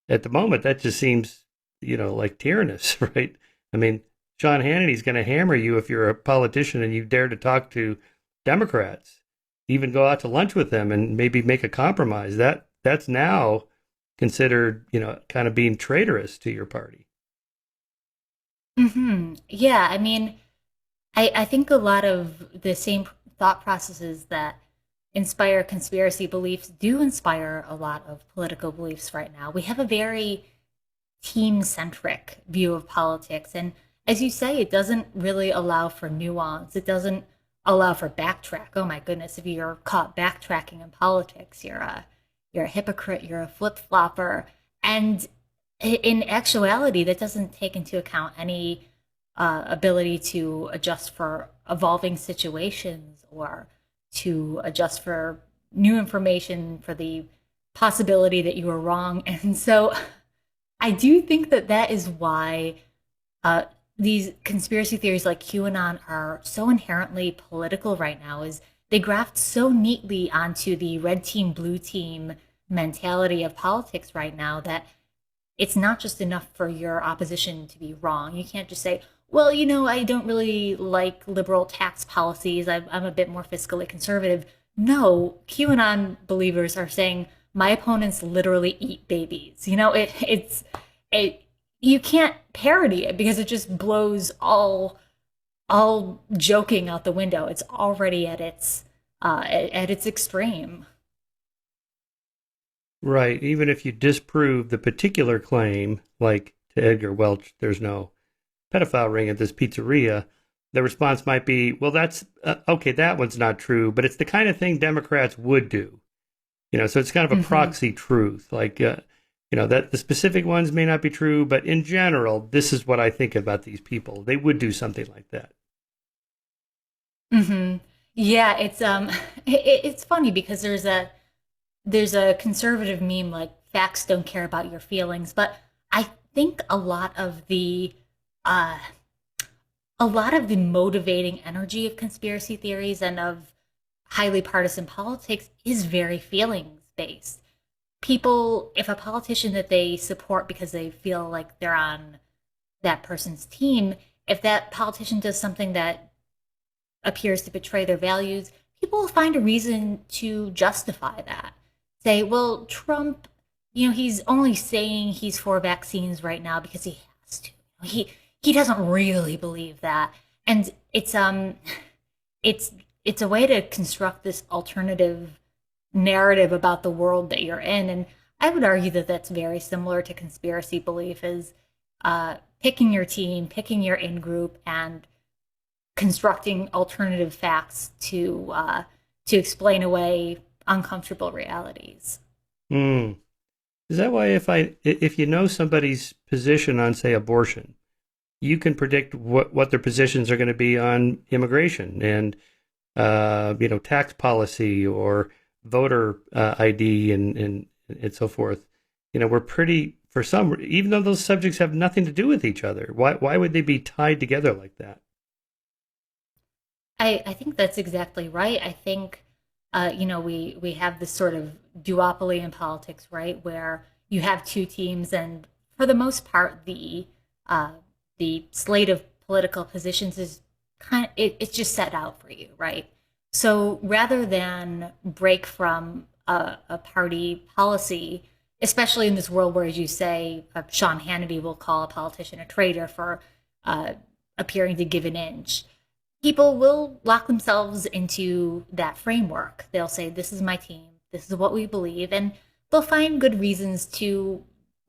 at the moment, that just seems, like tyrannous, right? I mean, Sean Hannity's going to hammer you if you're a politician and you dare to talk to Democrats, even go out to lunch with them and maybe make a compromise. That's now considered, kind of being traitorous to your party. Yeah, I mean, I think a lot of the same thought processes that inspire conspiracy beliefs do inspire a lot of political beliefs right now. We have a very team centric view of politics. And as you say, it doesn't really allow for nuance. It doesn't allow for backtrack. Oh my goodness, if you're caught backtracking in politics, you're a hypocrite, you're a flip flopper. And in actuality, that doesn't take into account any ability to adjust for evolving situations or to adjust for new information for the possibility that you were wrong. And so I do think that that is why uh, these conspiracy theories like QAnon are so inherently political right now is they graft so neatly onto the red team, blue team mentality of politics right now that it's not just enough for your opposition to be wrong. You can't just say, well, I don't really like liberal tax policies. I'm a bit more fiscally conservative. No, QAnon believers are saying my opponents literally eat babies. It you can't parody it because it just blows all joking out the window. It's already at its extreme. Right. Even if you disprove the particular claim, like to Edgar Welch, there's no pedophile ring at this pizzeria, the response might be, well, that's okay, that one's not true, but it's the kind of thing Democrats would do. So it's kind of a Hmm. proxy truth. Like, that the specific ones may not be true, but in general, this is what I think about these people. They would do something like that. Hmm. Yeah, it's funny because there's a conservative meme like facts don't care about your feelings, but I think uh a lot of the motivating energy of conspiracy theories and of highly partisan politics is very feelings based. People, if a politician that they support because they feel like they're on that person's team, if that politician does something that appears to betray their values, people will find a reason to justify that. Say, well, Trump, he's only saying he's for vaccines right now because he has to. He doesn't really believe that. And it's it's a way to construct this alternative narrative about the world that you're in. And I would argue that that's very similar to conspiracy belief is picking your team, picking your in group, and constructing alternative facts to explain away uncomfortable realities. Hmm. Is that why if you know somebody's position on, say, abortion, you can predict what their positions are going to be on immigration and tax policy or voter ID and so forth. We're pretty for some, even though those subjects have nothing to do with each other. Why would they be tied together like that? I think that's exactly right. I think we have this sort of duopoly in politics, right, where you have two teams, and for the most part, the slate of political positions is it's just set out for you, right? So rather than break from a party policy, especially in this world where, as you say, Sean Hannity will call a politician a traitor for uh, appearing to give an inch, people will lock themselves into that framework. They'll say, this is my team, this is what we believe, and they'll find good reasons to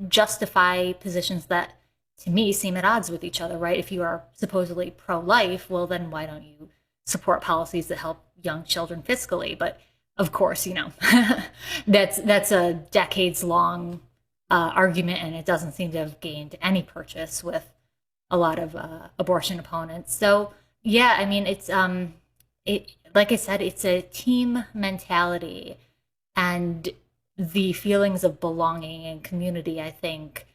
justify positions that to me seem at odds with each other, right? If you are supposedly pro-life, well, then why don't you support policies that help young children fiscally? But of course, that's a decades long argument, and it doesn't seem to have gained any purchase with a lot of abortion opponents. So yeah, I mean, it like I said, it's a team mentality, and the feelings of belonging and community, I think,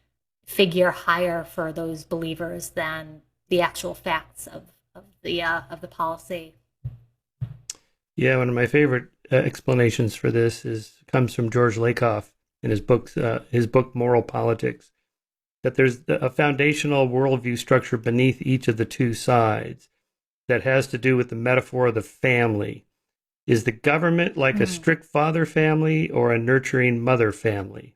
figure higher for those believers than the actual facts of the policy. Yeah, one of my favorite explanations for this is comes from George Lakoff in his book Moral Politics. That there's a foundational worldview structure beneath each of the two sides that has to do with the metaphor of the family. Is the government like a strict father family or a nurturing mother family?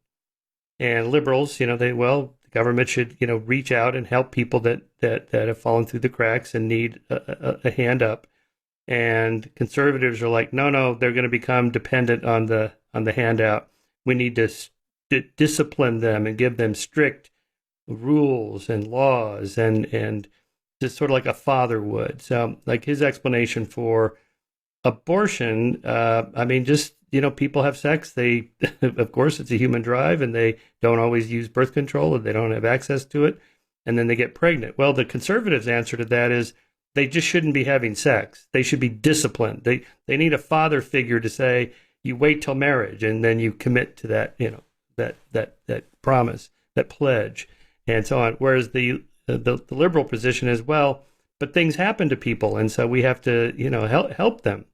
And liberals, the government should, reach out and help people that have fallen through the cracks and need a hand up. And conservatives are like, no, they're going to become dependent on the handout. We need to discipline them and give them strict rules and laws and just sort of like a father would. So, like his explanation for abortion, I mean, just people have sex. They, of course, it's a human drive, and they don't always use birth control, and they don't have access to it, and then they get pregnant. Well, the conservatives' answer to that is they just shouldn't be having sex. They should be disciplined. They need a father figure to say, you wait till marriage, and then you commit to that, that promise, that pledge, and so on. Whereas the liberal position is, well, but things happen to people, and so we have to, help them.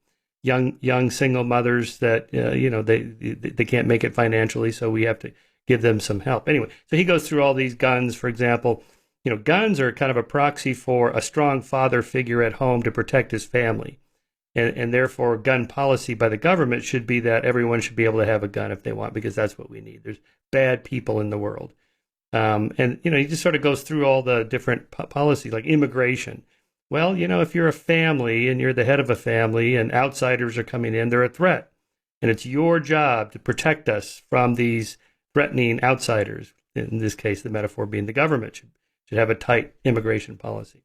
Young single mothers that they can't make it financially, so we have to give them some help. Anyway, so he goes through all these guns, for example. Guns are kind of a proxy for a strong father figure at home to protect his family. And therefore, gun policy by the government should be that everyone should be able to have a gun if they want, because that's what we need. There's bad people in the world. And he just sort of goes through all the different policies, like immigration. Well, if you're a family and you're the head of a family and outsiders are coming in, they're a threat. And it's your job to protect us from these threatening outsiders. In this case, the metaphor being the government should have a tight immigration policy.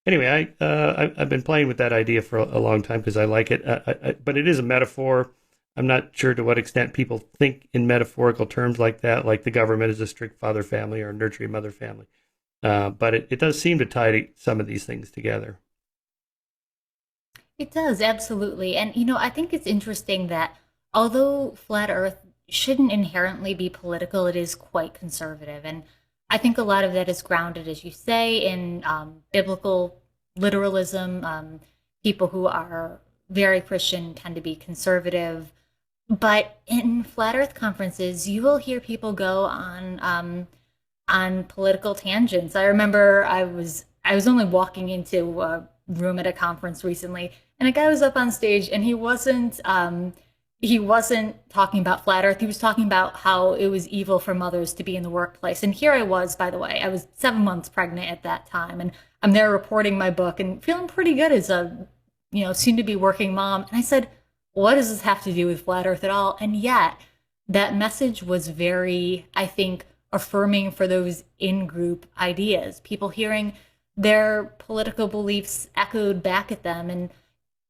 Anyway, I've been playing with that idea for a long time because I like it. But it is a metaphor. I'm not sure to what extent people think in metaphorical terms like that, like the government is a strict father family or a nurturing mother family. But it does seem to tie some of these things together. It does, absolutely. And, I think it's interesting that although Flat Earth shouldn't inherently be political, it is quite conservative. And I think a lot of that is grounded, as you say, in biblical literalism. People who are very Christian tend to be conservative. But in Flat Earth conferences, you will hear people go on political tangents. I remember I was only walking into a room at a conference recently, and a guy was up on stage, and he wasn't talking about flat Earth. He was talking about how it was evil for mothers to be in the workplace. And here I was, by the way, I was 7 months pregnant at that time, and I'm there reporting my book and feeling pretty good as a soon to be working mom. And I said, what does this have to do with flat Earth at all? And yet, that message was very, I think, affirming for those in-group ideas, people hearing their political beliefs echoed back at them. And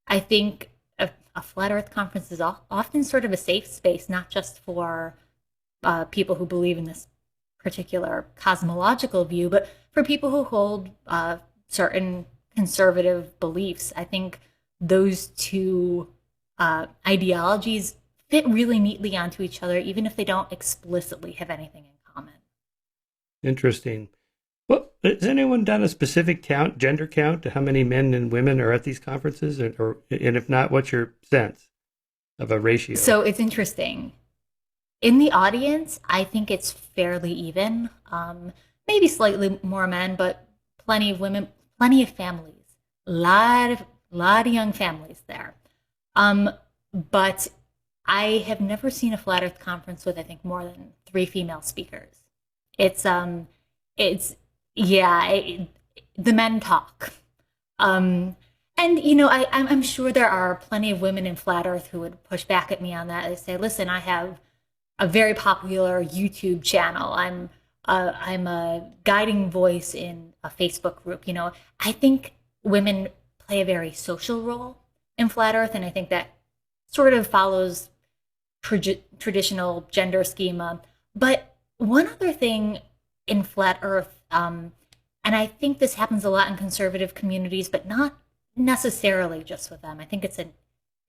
I think a flat Earth conference is often sort of a safe space, not just for people who believe in this particular cosmological view, but for people who hold certain conservative beliefs. I think those two ideologies fit really neatly onto each other, even if they don't explicitly have anything in common. Interesting. Well, has anyone done a specific gender count to how many men and women are at these conferences? And if not, what's your sense of a ratio? So it's interesting. In the audience, I think it's fairly even. Maybe slightly more men, but plenty of women, plenty of families. Lot of young families there. But I have never seen a Flat Earth conference with, I think, more than 3 female speakers. The men talk. And, I'm sure there are plenty of women in Flat Earth who would push back at me on that. They say, listen, I have a very popular YouTube channel. I'm a guiding voice in a Facebook group. You know, I think women play a very social role in Flat Earth, and I think that sort of follows traditional gender schema. But one other thing in Flat Earth, and I think this happens a lot in conservative communities, but not necessarily just with them. I think it's an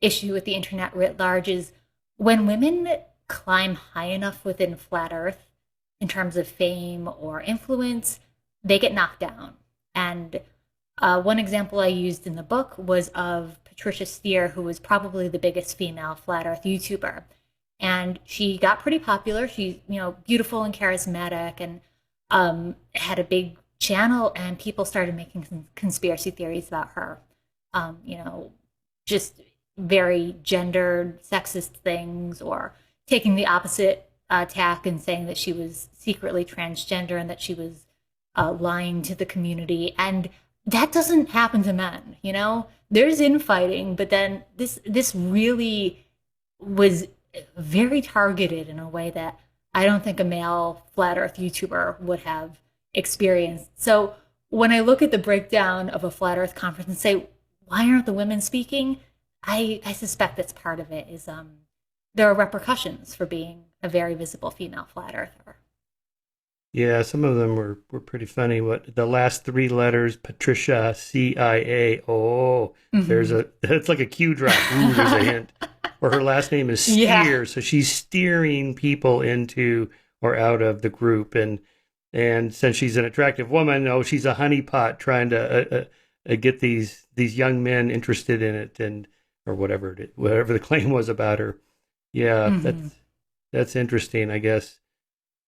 issue with the internet writ large is when women climb high enough within Flat Earth in terms of fame or influence, they get knocked down. And one example I used in the book was of Patricia Steere, who was probably the biggest female Flat Earth YouTuber. And she got pretty popular. She's, you know, beautiful and charismatic and had a big channel, and people started making some conspiracy theories about her. You know, just very gendered, sexist things, or taking the opposite tack and saying that she was secretly transgender and that she was lying to the community. And that doesn't happen to men, you know? There's infighting, but then this really was very targeted in a way that I don't think a male flat earth YouTuber would have experienced. So when I look at the breakdown of a flat earth conference and say, why aren't the women speaking? I suspect that's part of it is there are repercussions for being a very visible female flat earther. Yeah, some of them were pretty funny. What the last three letters, Patricia, CIA. Oh, there's Mm-hmm. a it's like a cue drop. Ooh, there's a hint. Or her last name is Yeah. Steer, so she's steering people into or out of the group. And since she's an attractive woman, oh, she's a honeypot trying to get these young men interested in it, and or whatever the claim was about her. Yeah, Mm-hmm. that's interesting, I guess.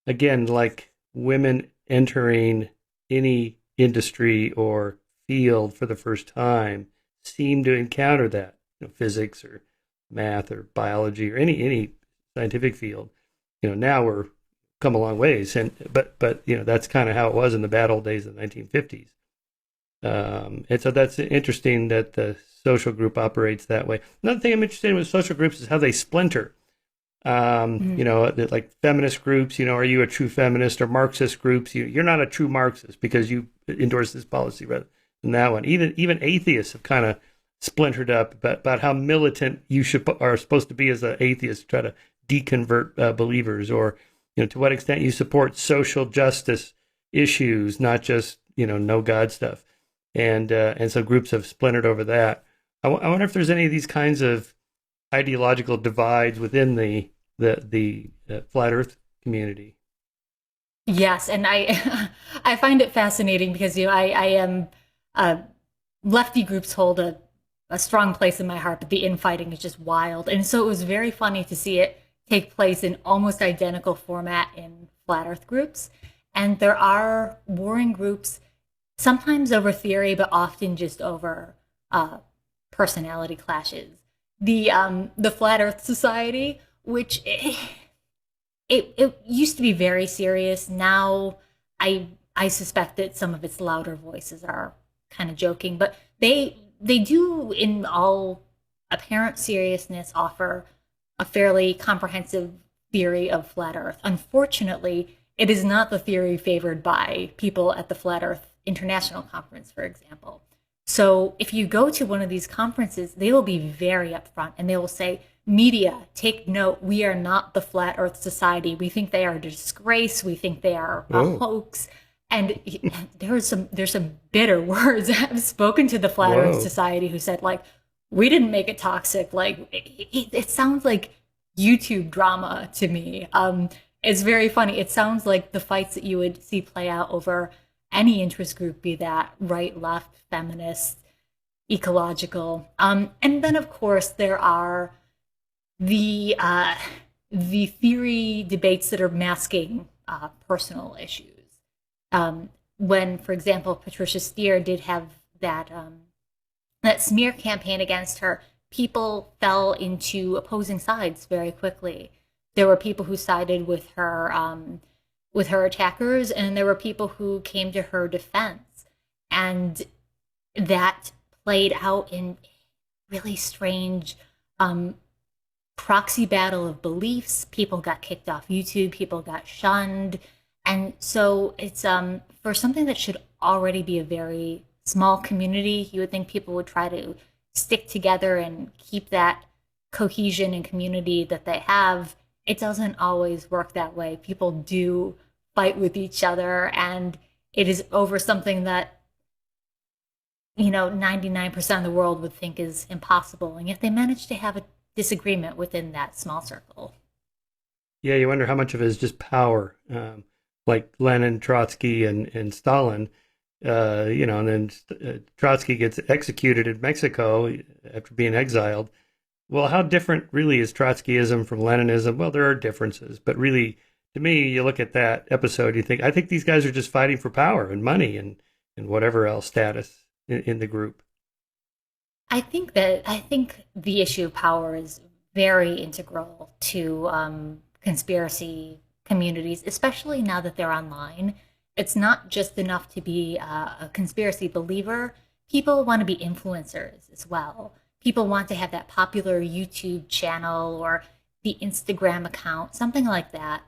Again, like women entering any industry or field for the first time seem to encounter that, physics or math or biology or any scientific field. Now we're come a long ways, and but that's kind of how it was in the bad old days of the 1950s. And so that's interesting that the social group operates that way. Another thing I'm interested in with social groups is how they splinter. Mm-hmm. Like feminist groups, are you a true feminist, or Marxist groups? You're not a true Marxist because you endorse this policy rather than that one. Even atheists have kind of splintered up about how militant you are supposed to be as an atheist to try to deconvert believers, or to what extent you support social justice issues, not just no God stuff. And so groups have splintered over that. I wonder if there's any of these kinds of ideological divides within the flat Earth community. Yes, and I I find it fascinating because I am lefty groups hold a strong place in my heart, but the infighting is just wild, and so it was very funny to see it take place in almost identical format in flat Earth groups, and there are warring groups sometimes over theory, but often just over personality clashes. The Flat Earth Society, which it used to be very serious. Now I suspect that some of its louder voices are kind of joking, but they do, in all apparent seriousness, offer a fairly comprehensive theory of flat Earth. Unfortunately, it is not the theory favored by people at the Flat Earth International Conference, for example. So if you go to one of these conferences, they will be very upfront and they will say, media, take note, we are not the Flat Earth Society. We think they are a disgrace. We think they are a Oh, hoax. And there's some bitter words. I've spoken to the Flat Earth whoa. Society who said, like, we didn't make it toxic. Like, it sounds like YouTube drama to me. It's very funny. It sounds like the fights that you would see play out over any interest group, be that right, left, feminist, ecological. And then, of course, there are the uh, the theory debates that are masking personal issues. When, for example, Patricia Steere did have that smear campaign against her, people fell into opposing sides very quickly. There were people who sided with her attackers, and there were people who came to her defense, and that played out in really strange um, proxy battle of beliefs. People got kicked off YouTube, people got shunned. And so it's for something that should already be a very small community, you would think people would try to stick together and keep that cohesion and community that they have. It doesn't always work that way. People do fight with each other, and it is over something that 99% of the world would think is impossible, and yet they manage to have a disagreement within that small circle. Yeah, you wonder how much of it is just power, like Lenin, Trotsky, and Stalin. And then Trotsky gets executed in Mexico after being exiled. Well, how different really is Trotskyism from Leninism? Well, there are differences, but really, to me, you look at that episode, you think, I think these guys are just fighting for power and money and whatever else status in the group. I think the issue of power is very integral to conspiracy communities, especially now that they're online. It's not just enough to be a conspiracy believer. People want to be influencers as well. People want to have that popular YouTube channel or the Instagram account, something like that.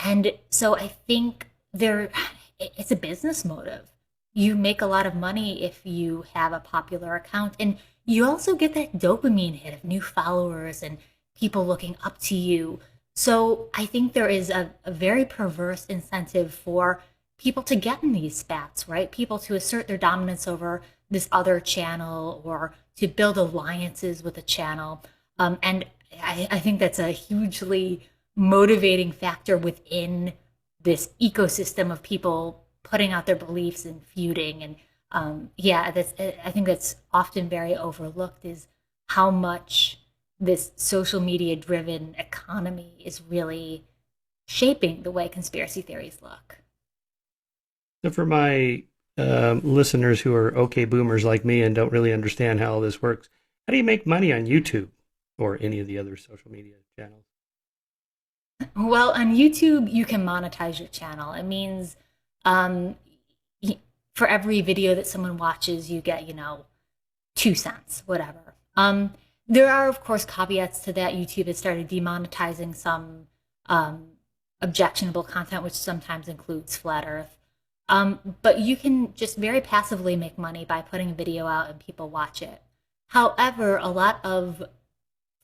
And so I think it's a business motive. You make a lot of money if you have a popular account, and you also get that dopamine hit of new followers and people looking up to you. So I think there is a very perverse incentive for people to get in these spats, right? People to assert their dominance over this other channel or to build alliances with a channel. And I think that's a hugely motivating factor within this ecosystem of people putting out their beliefs and feuding. And yeah, I think that's often very overlooked is how much this social media driven economy is really shaping the way conspiracy theories look. So for my listeners who are okay boomers like me and don't really understand how all this works, how do you make money on YouTube or any of the other social media channels? Well, on YouTube, you can monetize your channel. It means um, for every video that someone watches, you get, 2 cents, whatever. There are, of course, caveats to that. YouTube has started demonetizing some um, objectionable content, which sometimes includes flat Earth. But you can just very passively make money by putting a video out and people watch it. However, a lot of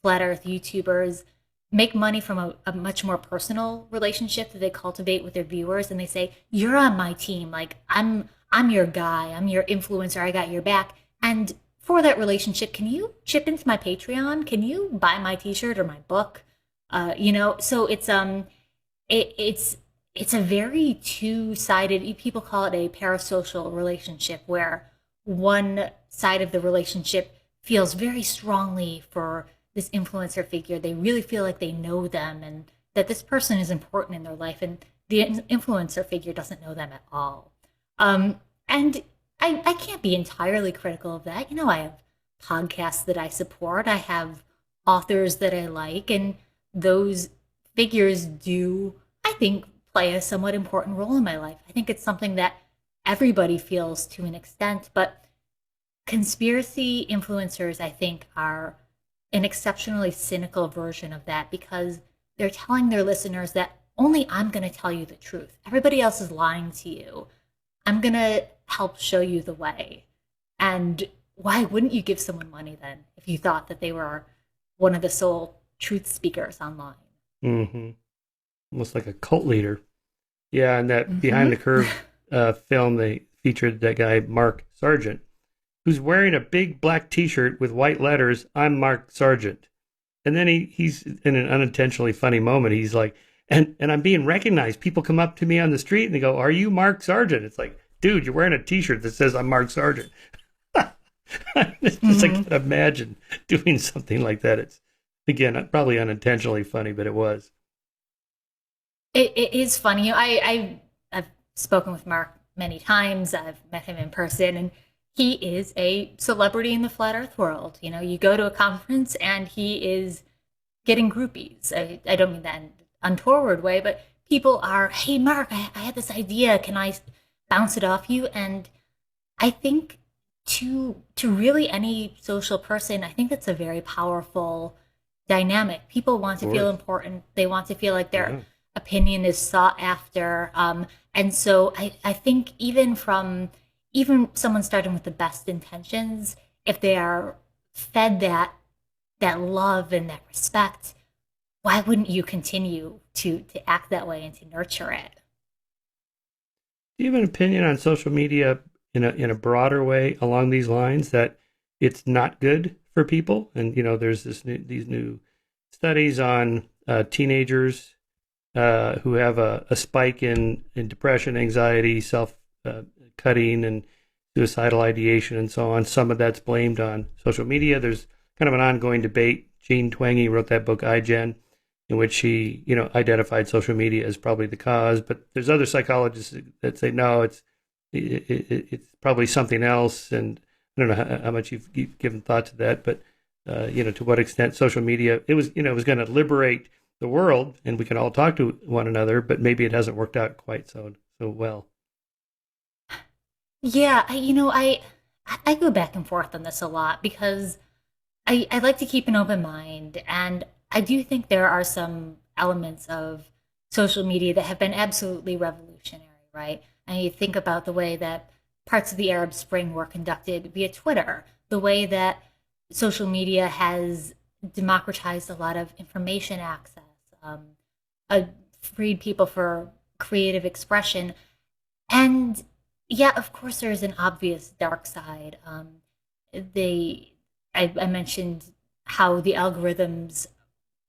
flat Earth YouTubers make money from a much more personal relationship that they cultivate with their viewers, and they say, "You're on my team. Like I'm your guy. I'm your influencer. I got your back." And for that relationship, can you chip into my Patreon? Can you buy my T-shirt or my book? So it's a very two-sided. People call it a parasocial relationship, where one side of the relationship feels very strongly for this influencer figure. They really feel like they know them and that this person is important in their life, and the influencer figure doesn't know them at all. And I can't be entirely critical of that. I have podcasts that I support. I have authors that I like, and those figures do, I think, play a somewhat important role in my life. I think it's something that everybody feels to an extent, but conspiracy influencers, I think, are an exceptionally cynical version of that because they're telling their listeners that only I'm going to tell you the truth. Everybody else is lying to you. I'm going to help show you the way. And why wouldn't you give someone money then if you thought that they were one of the sole truth speakers online? Mm-hmm. Almost like a cult leader. Yeah, and that Behind Mm-hmm. the Curve film, they featured that guy, Mark Sargent, who's wearing a big black T-shirt with white letters, "I'm Mark Sargent." And then he's in an unintentionally funny moment. He's like, and I'm being recognized. People come up to me on the street and they go, "Are you Mark Sargent?" It's like, dude, you're wearing a T-shirt that says I'm Mark Sargent. It's just I Mm-hmm. can't imagine doing something like that. It's, again, probably unintentionally funny, but it was. It is funny. I've spoken with Mark many times. I've met him in person, and he is a celebrity in the flat Earth world. You go to a conference, and he is getting groupies. I don't mean that in an untoward way, but people are, "Hey, Mark, I had this idea. Can I bounce it off you?" And I think to really any social person, I think that's a very powerful dynamic. People want Of to feel course. important. They want to feel like their Yeah. opinion is sought after. And so I think even someone starting with the best intentions, if they are fed that love and that respect, why wouldn't you continue to act that way and to nurture it? Do you have an opinion on social media in a broader way along these lines that it's not good for people? And there's these new studies on teenagers who have a spike in depression, anxiety, self cutting, and suicidal ideation, and so on. Some of that's blamed on social media. There's kind of an ongoing debate. Jean Twenge wrote that book iGen, in which she identified social media as probably the cause. But there's other psychologists that say no, it's probably something else. And I don't know how much you've given thought to that, but to what extent social media it was going to liberate the world and we can all talk to one another, but maybe it hasn't worked out quite so well. Yeah, I go back and forth on this a lot because I like to keep an open mind, and I do think there are some elements of social media that have been absolutely revolutionary, right? And you think about the way that parts of the Arab Spring were conducted via Twitter, the way that social media has democratized a lot of information access, uh, freed people for creative expression, and yeah, of course, there's an obvious dark side. They, I mentioned how the algorithms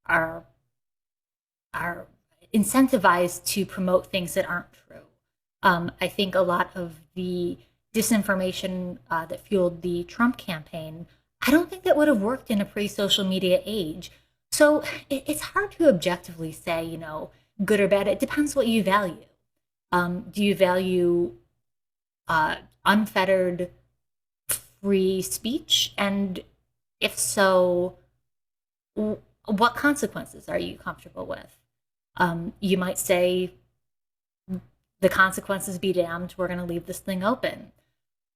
are are incentivized to promote things that aren't true. I think a lot of the disinformation that fueled the Trump campaign, I don't think that would have worked in a pre-social media age. So it's hard to objectively say, good or bad. It depends what you value. Do you value unfettered free speech? And if so, what consequences are you comfortable with? You might say, the consequences be damned, we're going to leave this thing open.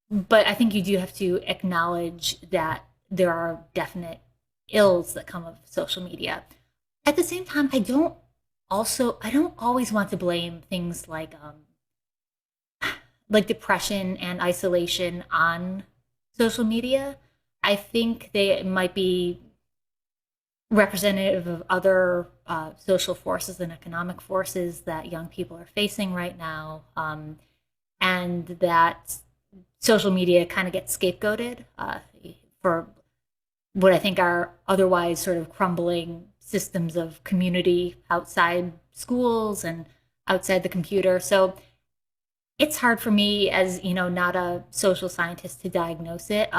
But I think you do have to acknowledge that there are definite ills that come of social media. At the same time, I don't always want to blame things like depression and isolation on social media. I think they might be representative of other social forces and economic forces that young people are facing right now, and that social media kind of gets scapegoated for what I think are otherwise sort of crumbling systems of community outside schools and outside the computer. So it's hard for me as not a social scientist to diagnose it.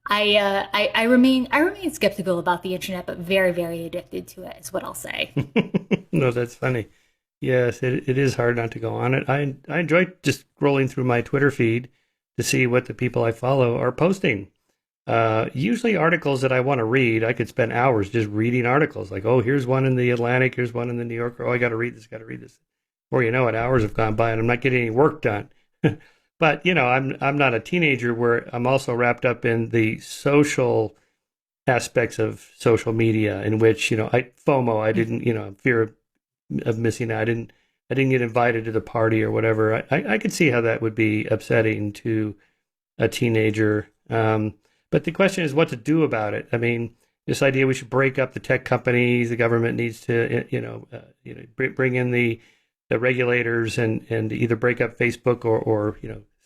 I remain skeptical about the internet, but very very addicted to it is what I'll say. No, that's funny. Yes, it is hard not to go on it. I enjoy just scrolling through my Twitter feed to see what the people I follow are posting. Usually articles that I want to read. I could spend hours just reading articles. Like, oh, here's one in the Atlantic, here's one in the New Yorker. Oh, I got to read this, got to read this. Before you know it, hours have gone by and I'm not getting any work done. But I'm not a teenager where I'm also wrapped up in the social aspects of social media, in which I FOMO. I didn't fear of missing out. I didn't get invited to the party or whatever. I could see how that would be upsetting to a teenager. But the question is what to do about it. I mean, this idea we should break up the tech companies, the government needs to bring in the regulators and either break up Facebook or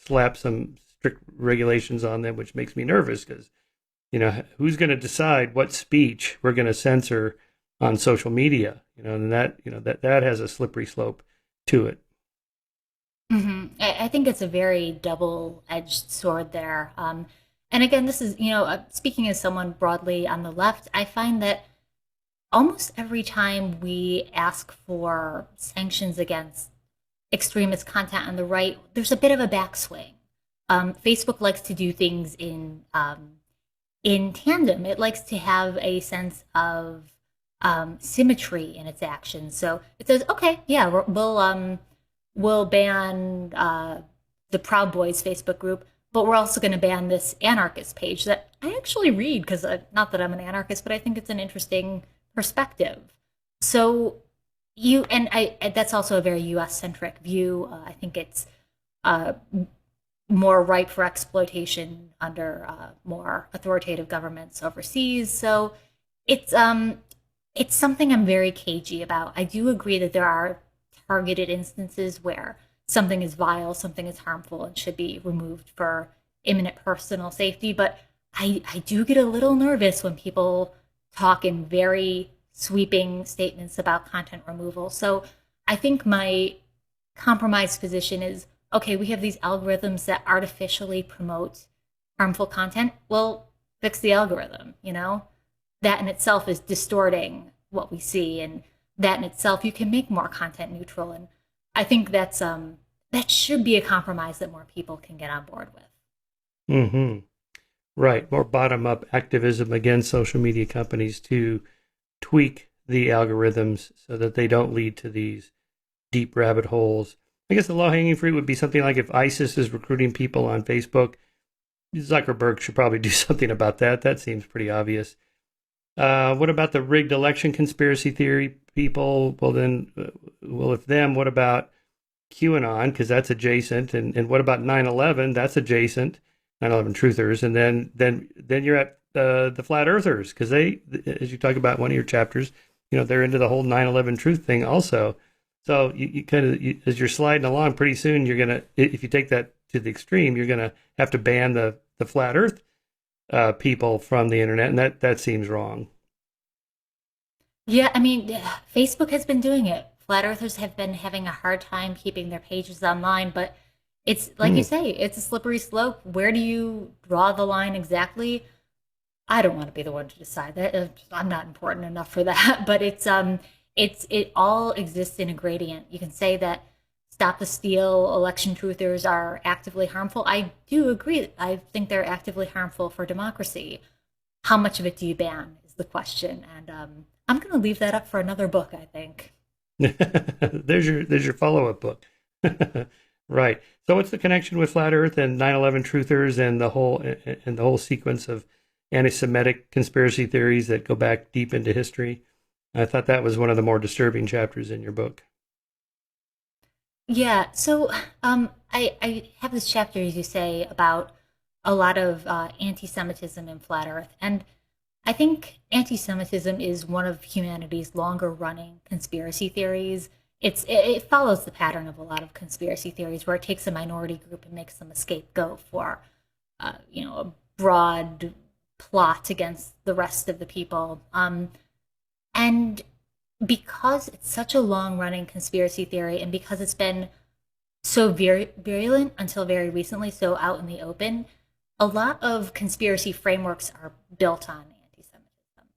slap some strict regulations on them, which makes me nervous because who's going to decide what speech we're going to censor on social media? And that has a slippery slope to it. I think it's a very double-edged sword there. And again, this is, speaking as someone broadly on the left, I find that almost every time we ask for sanctions against extremist content on the right, there's a bit of a backswing. Facebook likes to do things in tandem. It likes to have a sense of symmetry in its actions. So it says, okay, yeah, we'll ban the Proud Boys Facebook group, but we're also going to ban this anarchist page that I actually read because not that I'm an anarchist, but I think it's an interesting perspective. So that's also a very U.S. centric view. I think it's uh, more ripe for exploitation under more authoritative governments overseas. So it's um, it's something I'm very cagey about. I do agree that there are targeted instances where something is vile, something is harmful, and should be removed for imminent personal safety. But I do get a little nervous when people talk in very sweeping statements about content removal. So I think my compromised position is okay, we have these algorithms that artificially promote harmful content. Well, fix the algorithm, you know? That in itself is distorting what we see, and that in itself you can make more content neutral. And I think that should be a compromise that more people can get on board with. Mm-hmm. Right. More bottom up activism against social media companies to tweak the algorithms so that they don't lead to these deep rabbit holes. I guess the low hanging fruit would be something like if ISIS is recruiting people on Facebook, Zuckerberg should probably do something about that. That seems pretty obvious. What about the rigged election conspiracy theory people? Well, then, if them, what about QAnon? Because that's adjacent. And what about 9/11? That's adjacent. 9/11 truthers. And then you're at the flat earthers, because they, as you talk about in one of your chapters, they're into the whole 9/11 truth thing also. So you kind of, as you're sliding along, pretty soon you're gonna, if you take that to the extreme, you're gonna have to ban the flat Earth people from the internet, and that seems wrong. Yeah, I mean, Facebook has been doing it. Flat earthers have been having a hard time keeping their pages online, but it's like you Hmm. say, it's a slippery slope. Where do you draw the line exactly? I don't want to be the one to decide that. I'm not important enough for that. But it all exists in a gradient. You can say that stop the steal election truthers are actively harmful. I do agree. I think they're actively harmful for democracy. How much of it do you ban is the question, and I'm going to leave that up for another book, I think. There's your follow-up book. Right. So what's the connection with flat Earth and 9/11 truthers and the whole sequence of anti-Semitic conspiracy theories that go back deep into history? I thought that was one of the more disturbing chapters in your book. Yeah, so I have this chapter, as you say, about a lot of anti-Semitism in Flat Earth, and I think anti-Semitism is one of humanity's longer-running conspiracy theories. It follows the pattern of a lot of conspiracy theories, where it takes a minority group and makes them a scapegoat for, a broad plot against the rest of the people. And because it's such a long running conspiracy theory, and because it's been so virulent until very recently, so out in the open, a lot of conspiracy frameworks are built on anti Semitism.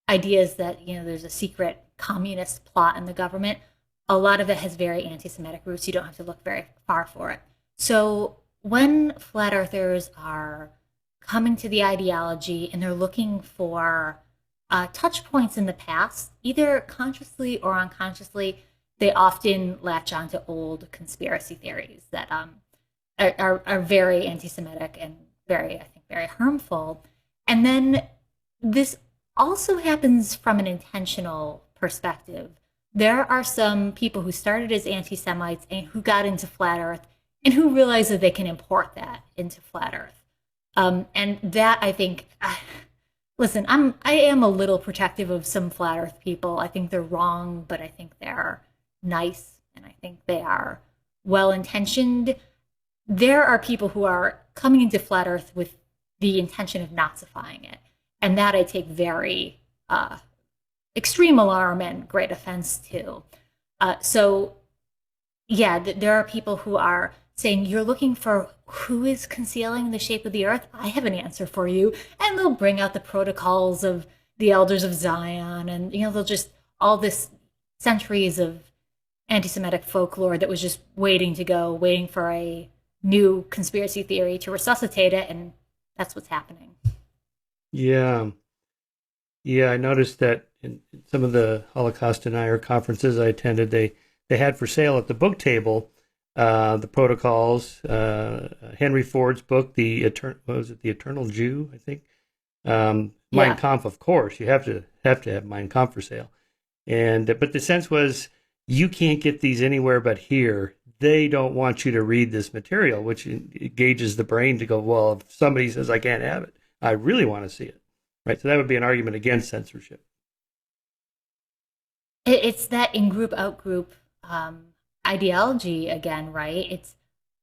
Ideas that, there's a secret communist plot in the government. A lot of it has very anti Semitic roots. You don't have to look very far for it. So when flat earthers are coming to the ideology and they're looking for touch points in the past, either consciously or unconsciously, they often latch onto old conspiracy theories that are very anti-Semitic and very, I think, very harmful. And then this also happens from an intentional perspective. There are some people who started as anti-Semites and who got into flat Earth and who realize that they can import that into flat Earth. And that I think, listen, I am a little protective of some flat Earth people. I think they're wrong, but I think they're nice, and I think they are well intentioned. There are people who are coming into flat Earth with the intention of Nazifying it, and that I take very extreme alarm and great offense to. So yeah, there are people who are saying, you're looking for who is concealing the shape of the earth? I have an answer for you. And they'll bring out the protocols of the elders of Zion, and they'll just all this centuries of anti-Semitic folklore that was just waiting to go, waiting for a new conspiracy theory to resuscitate it, and that's what's happening. Yeah. Yeah, I noticed that in some of the Holocaust denier conferences I attended, they had for sale at the book table the Protocols, Henry Ford's book, what was it, The Eternal Jew, I think. Mein Yeah. Kampf, of course, you have to have Mein Kampf for sale. And but the sense was you can't get these anywhere but here. They don't want you to read this material, which engages the brain to go, well, if somebody says I can't have it, I really want to see it, right? So that would be an argument against censorship. It's that in group, out group ideology again, right? It's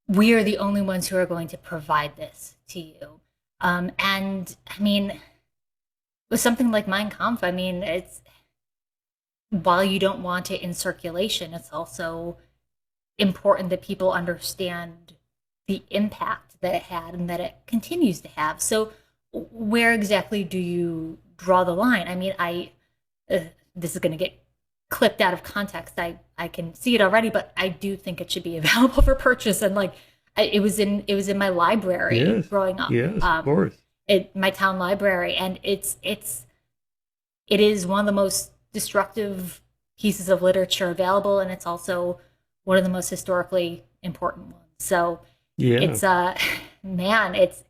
we are the only ones who are going to provide this to you. And I mean, with something like Mein Kampf, I mean, it's while you don't want it in circulation, it's also important that people understand the impact that it had and that it continues to have. So, where exactly do you draw the line? I mean, uh, this is going to get clipped out of context. I can see it already, but I do think it should be available for purchase. And like, it was in my library Yes, growing up, yes, of course. my town library, and it is one of the most destructive pieces of literature available, and it's also one of the most historically important ones. So Yeah. it's man, it's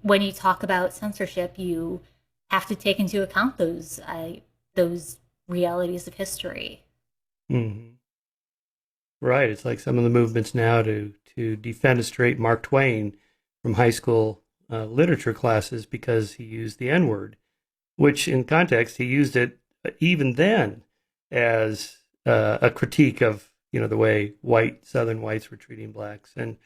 when you talk about censorship, you have to take into account those realities of history. Hmm. Right. It's like some of the movements now to defenestrate Mark Twain from high school literature classes because he used the N word, which in context he used it even then as a critique of the way Southern whites were treating blacks, and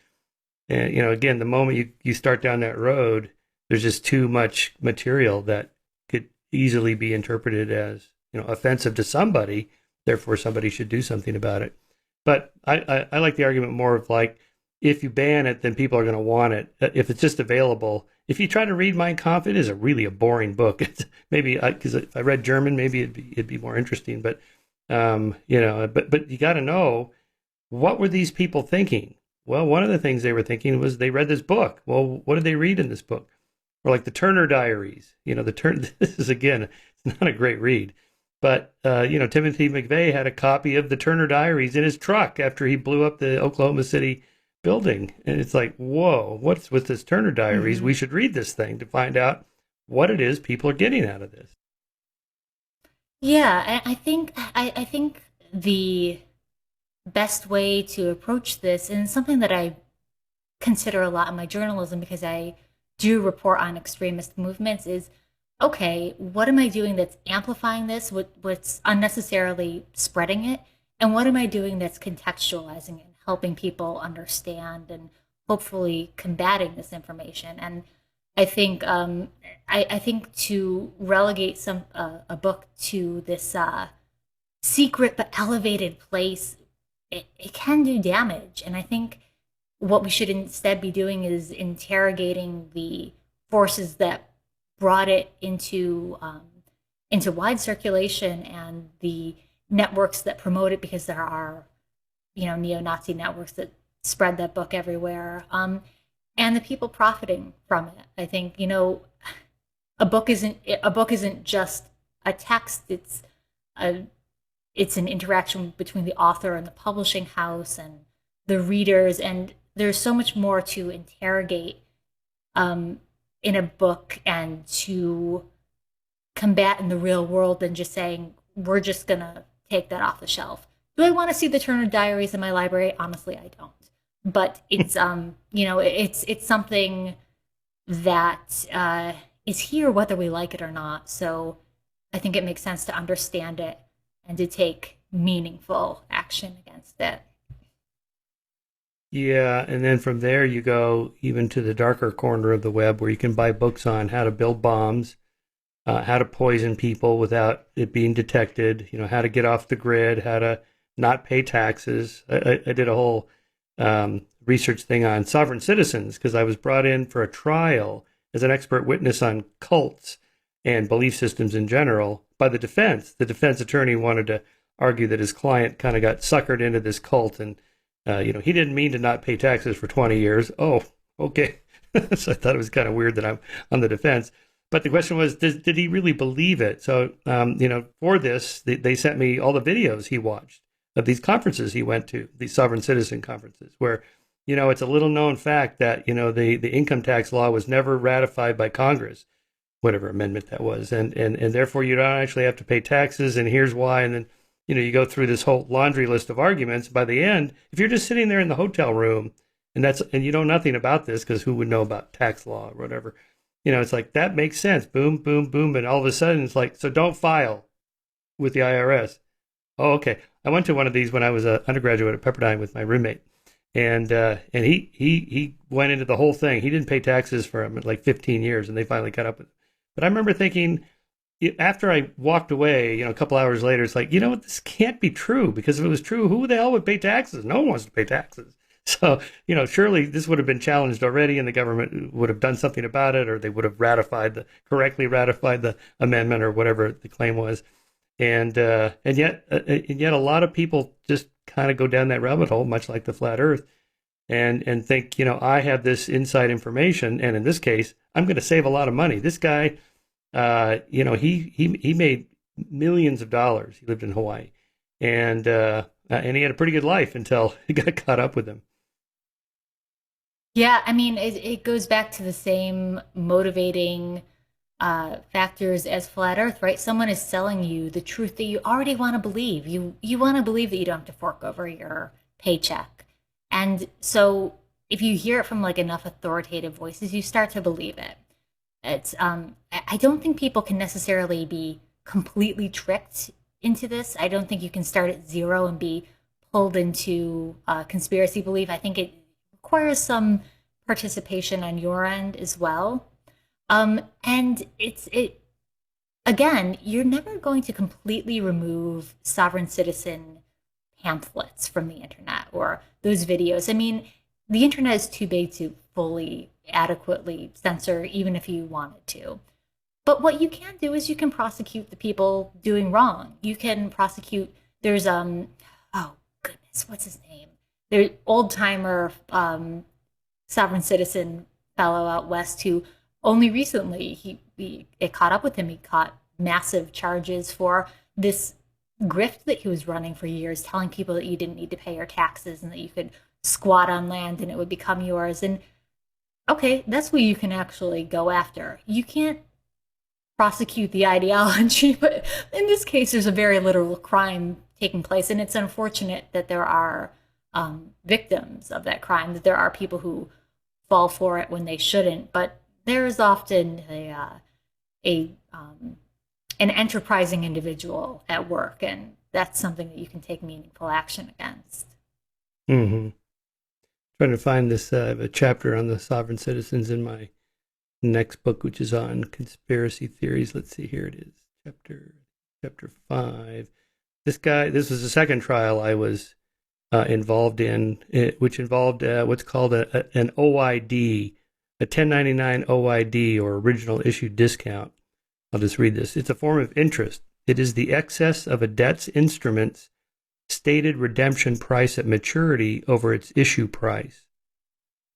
again the moment you start down that road, there's just too much material that could easily be interpreted as offensive to somebody. Therefore, somebody should do something about it. But I like the argument more of like, if you ban it, then people are going to want it. If it's just available, if you try to read Mein Kampf, it is a boring book. It's maybe because if I read German, maybe it'd be more interesting. But but you got to know, what were these people thinking? Well, one of the things they were thinking was they read this book. Well, what did they read in this book? Or like the Turner Diaries. This is again, it's not a great read. But Timothy McVeigh had a copy of the Turner Diaries in his truck after he blew up the Oklahoma City building, and it's like, whoa, what's with this Turner Diaries? Mm-hmm. We should read this thing to find out what it is people are getting out of this. Yeah, I think the best way to approach this, and something that I consider a lot in my journalism because I do report on extremist movements, is okay, what am I doing that's amplifying this? What's unnecessarily spreading it? And what am I doing that's contextualizing it, helping people understand and hopefully combating this information? And I think I think to relegate a book to this secret but elevated place, it can do damage. And I think what we should instead be doing is interrogating the forces that brought it into wide circulation and the networks that promote it, because there are neo-Nazi networks that spread that book everywhere, and the people profiting from it. I think a book isn't just a text. It's an interaction between the author and the publishing house and the readers, and there's so much more to interrogate in a book and to combat in the real world than just saying we're just gonna take that off the shelf. Do I want to see the Turner Diaries in my library? Honestly, I don't. But it's it's something that is here whether we like it or not. So I think it makes sense to understand it and to take meaningful action against it. Yeah, and then from there you go even to the darker corner of the web where you can buy books on how to build bombs, how to poison people without it being detected, how to get off the grid, how to not pay taxes. I did a whole research thing on sovereign citizens because I was brought in for a trial as an expert witness on cults and belief systems in general by the defense. The defense attorney wanted to argue that his client kind of got suckered into this cult, and he didn't mean to not pay taxes for 20 years. Oh, okay. So I thought it was kind of weird that I'm on the defense. But the question was, did he really believe it? So, for this, they sent me all the videos he watched of these conferences he went to, these sovereign citizen conferences, where, it's a little known fact that, the income tax law was never ratified by Congress, whatever amendment that was. And therefore you don't actually have to pay taxes. And here's why. And then, you go through this whole laundry list of arguments. By the end, if you're just sitting there in the hotel room and you know nothing about this, because who would know about tax law or whatever, it's like, that makes sense. Boom, boom, boom. And all of a sudden it's like, so don't file with the IRS. Oh, okay. I went to one of these when I was an undergraduate at Pepperdine with my roommate. And he went into the whole thing. He didn't pay taxes for like 15 years, and they finally caught up with him. But I remember thinking, after I walked away, a couple hours later, it's like, this can't be true, because if it was true, who the hell would pay taxes? No one wants to pay taxes. So, surely this would have been challenged already, and the government would have done something about it, or they would have correctly ratified the amendment or whatever the claim was. And yet a lot of people just kind of go down that rabbit hole, much like the flat Earth, and think, I have this inside information, and in this case, I'm going to save a lot of money. This guy, he made millions of dollars. He lived in Hawaii, and he had a pretty good life until it got caught up with him. Yeah, I mean, it goes back to the same motivating factors as flat Earth, right? Someone is selling you the truth that you already want to believe. You want to believe that you don't have to fork over your paycheck, and so if you hear it from like enough authoritative voices, you start to believe it. It's I don't think people can necessarily be completely tricked into this. I don't think you can start at zero and be pulled into conspiracy belief. I think it requires some participation on your end as well. And it again, you're never going to completely remove sovereign citizen pamphlets from the internet or those videos. I mean, the internet is too big to fully adequately censor, even if you wanted to. But what you can do is you can prosecute the people doing wrong. You can prosecute. There's oh goodness, what's his name? There's old timer sovereign citizen fellow out west who only recently it caught up with him. He caught massive charges for this grift that he was running for years, telling people that you didn't need to pay your taxes and that you could squat on land and it would become yours. And okay, that's what you can actually go after. You can't prosecute the ideology, but in this case, there's a very literal crime taking place, and it's unfortunate that there are victims of that crime, that there are people who fall for it when they shouldn't. But there is often an enterprising individual at work, and that's something that you can take meaningful action against. Mm-hmm. Trying to find this a chapter on the sovereign citizens in my next book, which is on conspiracy theories. Let's see, here it is, chapter 5. This was the second trial I was involved in, which involved what's called an OID, a 1099 OID, or original issue discount. I'll just read this. It's a form of interest. It is the excess of a debt's instrument's stated redemption price at maturity over its issue price.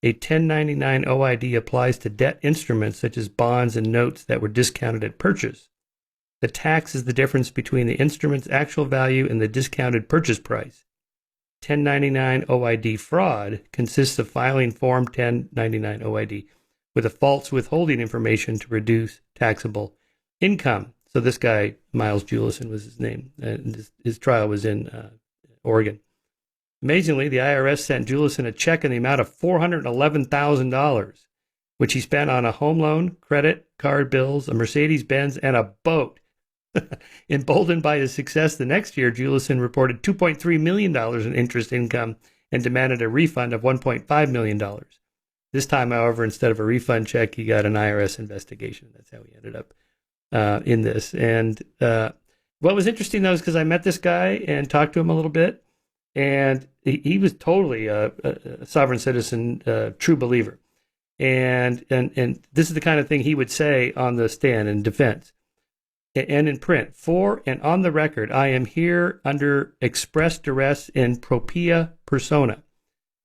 A 1099 OID applies to debt instruments such as bonds and notes that were discounted at purchase. The tax is the difference between the instrument's actual value and the discounted purchase price. 1099 OID fraud consists of filing Form 1099 OID with a false withholding information to reduce taxable income. So this guy, Miles Jewelson was his name, and his trial was in Oregon. Amazingly, the IRS sent Jewelson a check in the amount of $411,000, which he spent on a home loan, credit card bills, a Mercedes-Benz, and a boat. Emboldened by his success the next year, Jewelson reported $2.3 million in interest income and demanded a refund of $1.5 million. This time, however, instead of a refund check, he got an IRS investigation. That's how he ended up in this. And what was interesting, though, is because I met this guy and talked to him a little bit, and he was totally a sovereign citizen, true believer. And this is the kind of thing he would say on the stand in defense and in print. For and on the record, I am here under express duress in propria persona.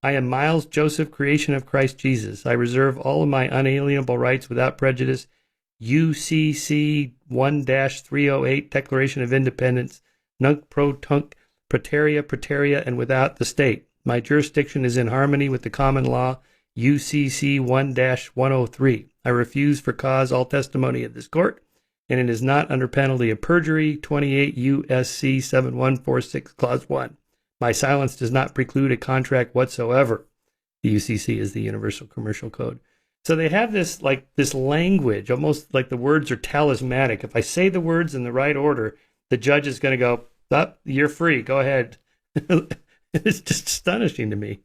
I am Miles Joseph, creation of Christ Jesus. I reserve all of my unalienable rights without prejudice. UCC 1-308, Declaration of Independence, Nunc pro tunc praeterea, and without the state. My jurisdiction is in harmony with the common law, UCC 1-103. I refuse for cause all testimony at this court, and it is not under penalty of perjury, 28 U.S.C. 7146, Clause 1. My silence does not preclude a contract whatsoever. The UCC is the Universal Commercial Code. So they have this language, almost like the words are talismanic. If I say the words in the right order, the judge is going to go, oh, you're free, go ahead. It's just astonishing to me.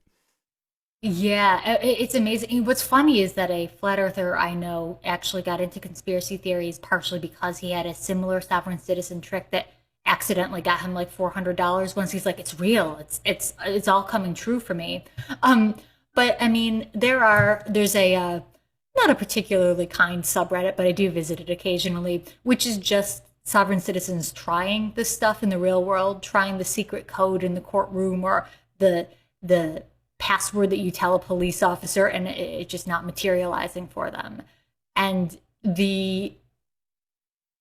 Yeah, it's amazing. What's funny is that a flat earther I know actually got into conspiracy theories partially because he had a similar sovereign citizen trick that accidentally got him like $400 once. He's like, it's real. It's all coming true for me. But I mean, there's a not a particularly kind subreddit, but I do visit it occasionally, which is just sovereign citizens trying this stuff in the real world, trying the secret code in the courtroom or the password that you tell a police officer, and it just not materializing for them. And the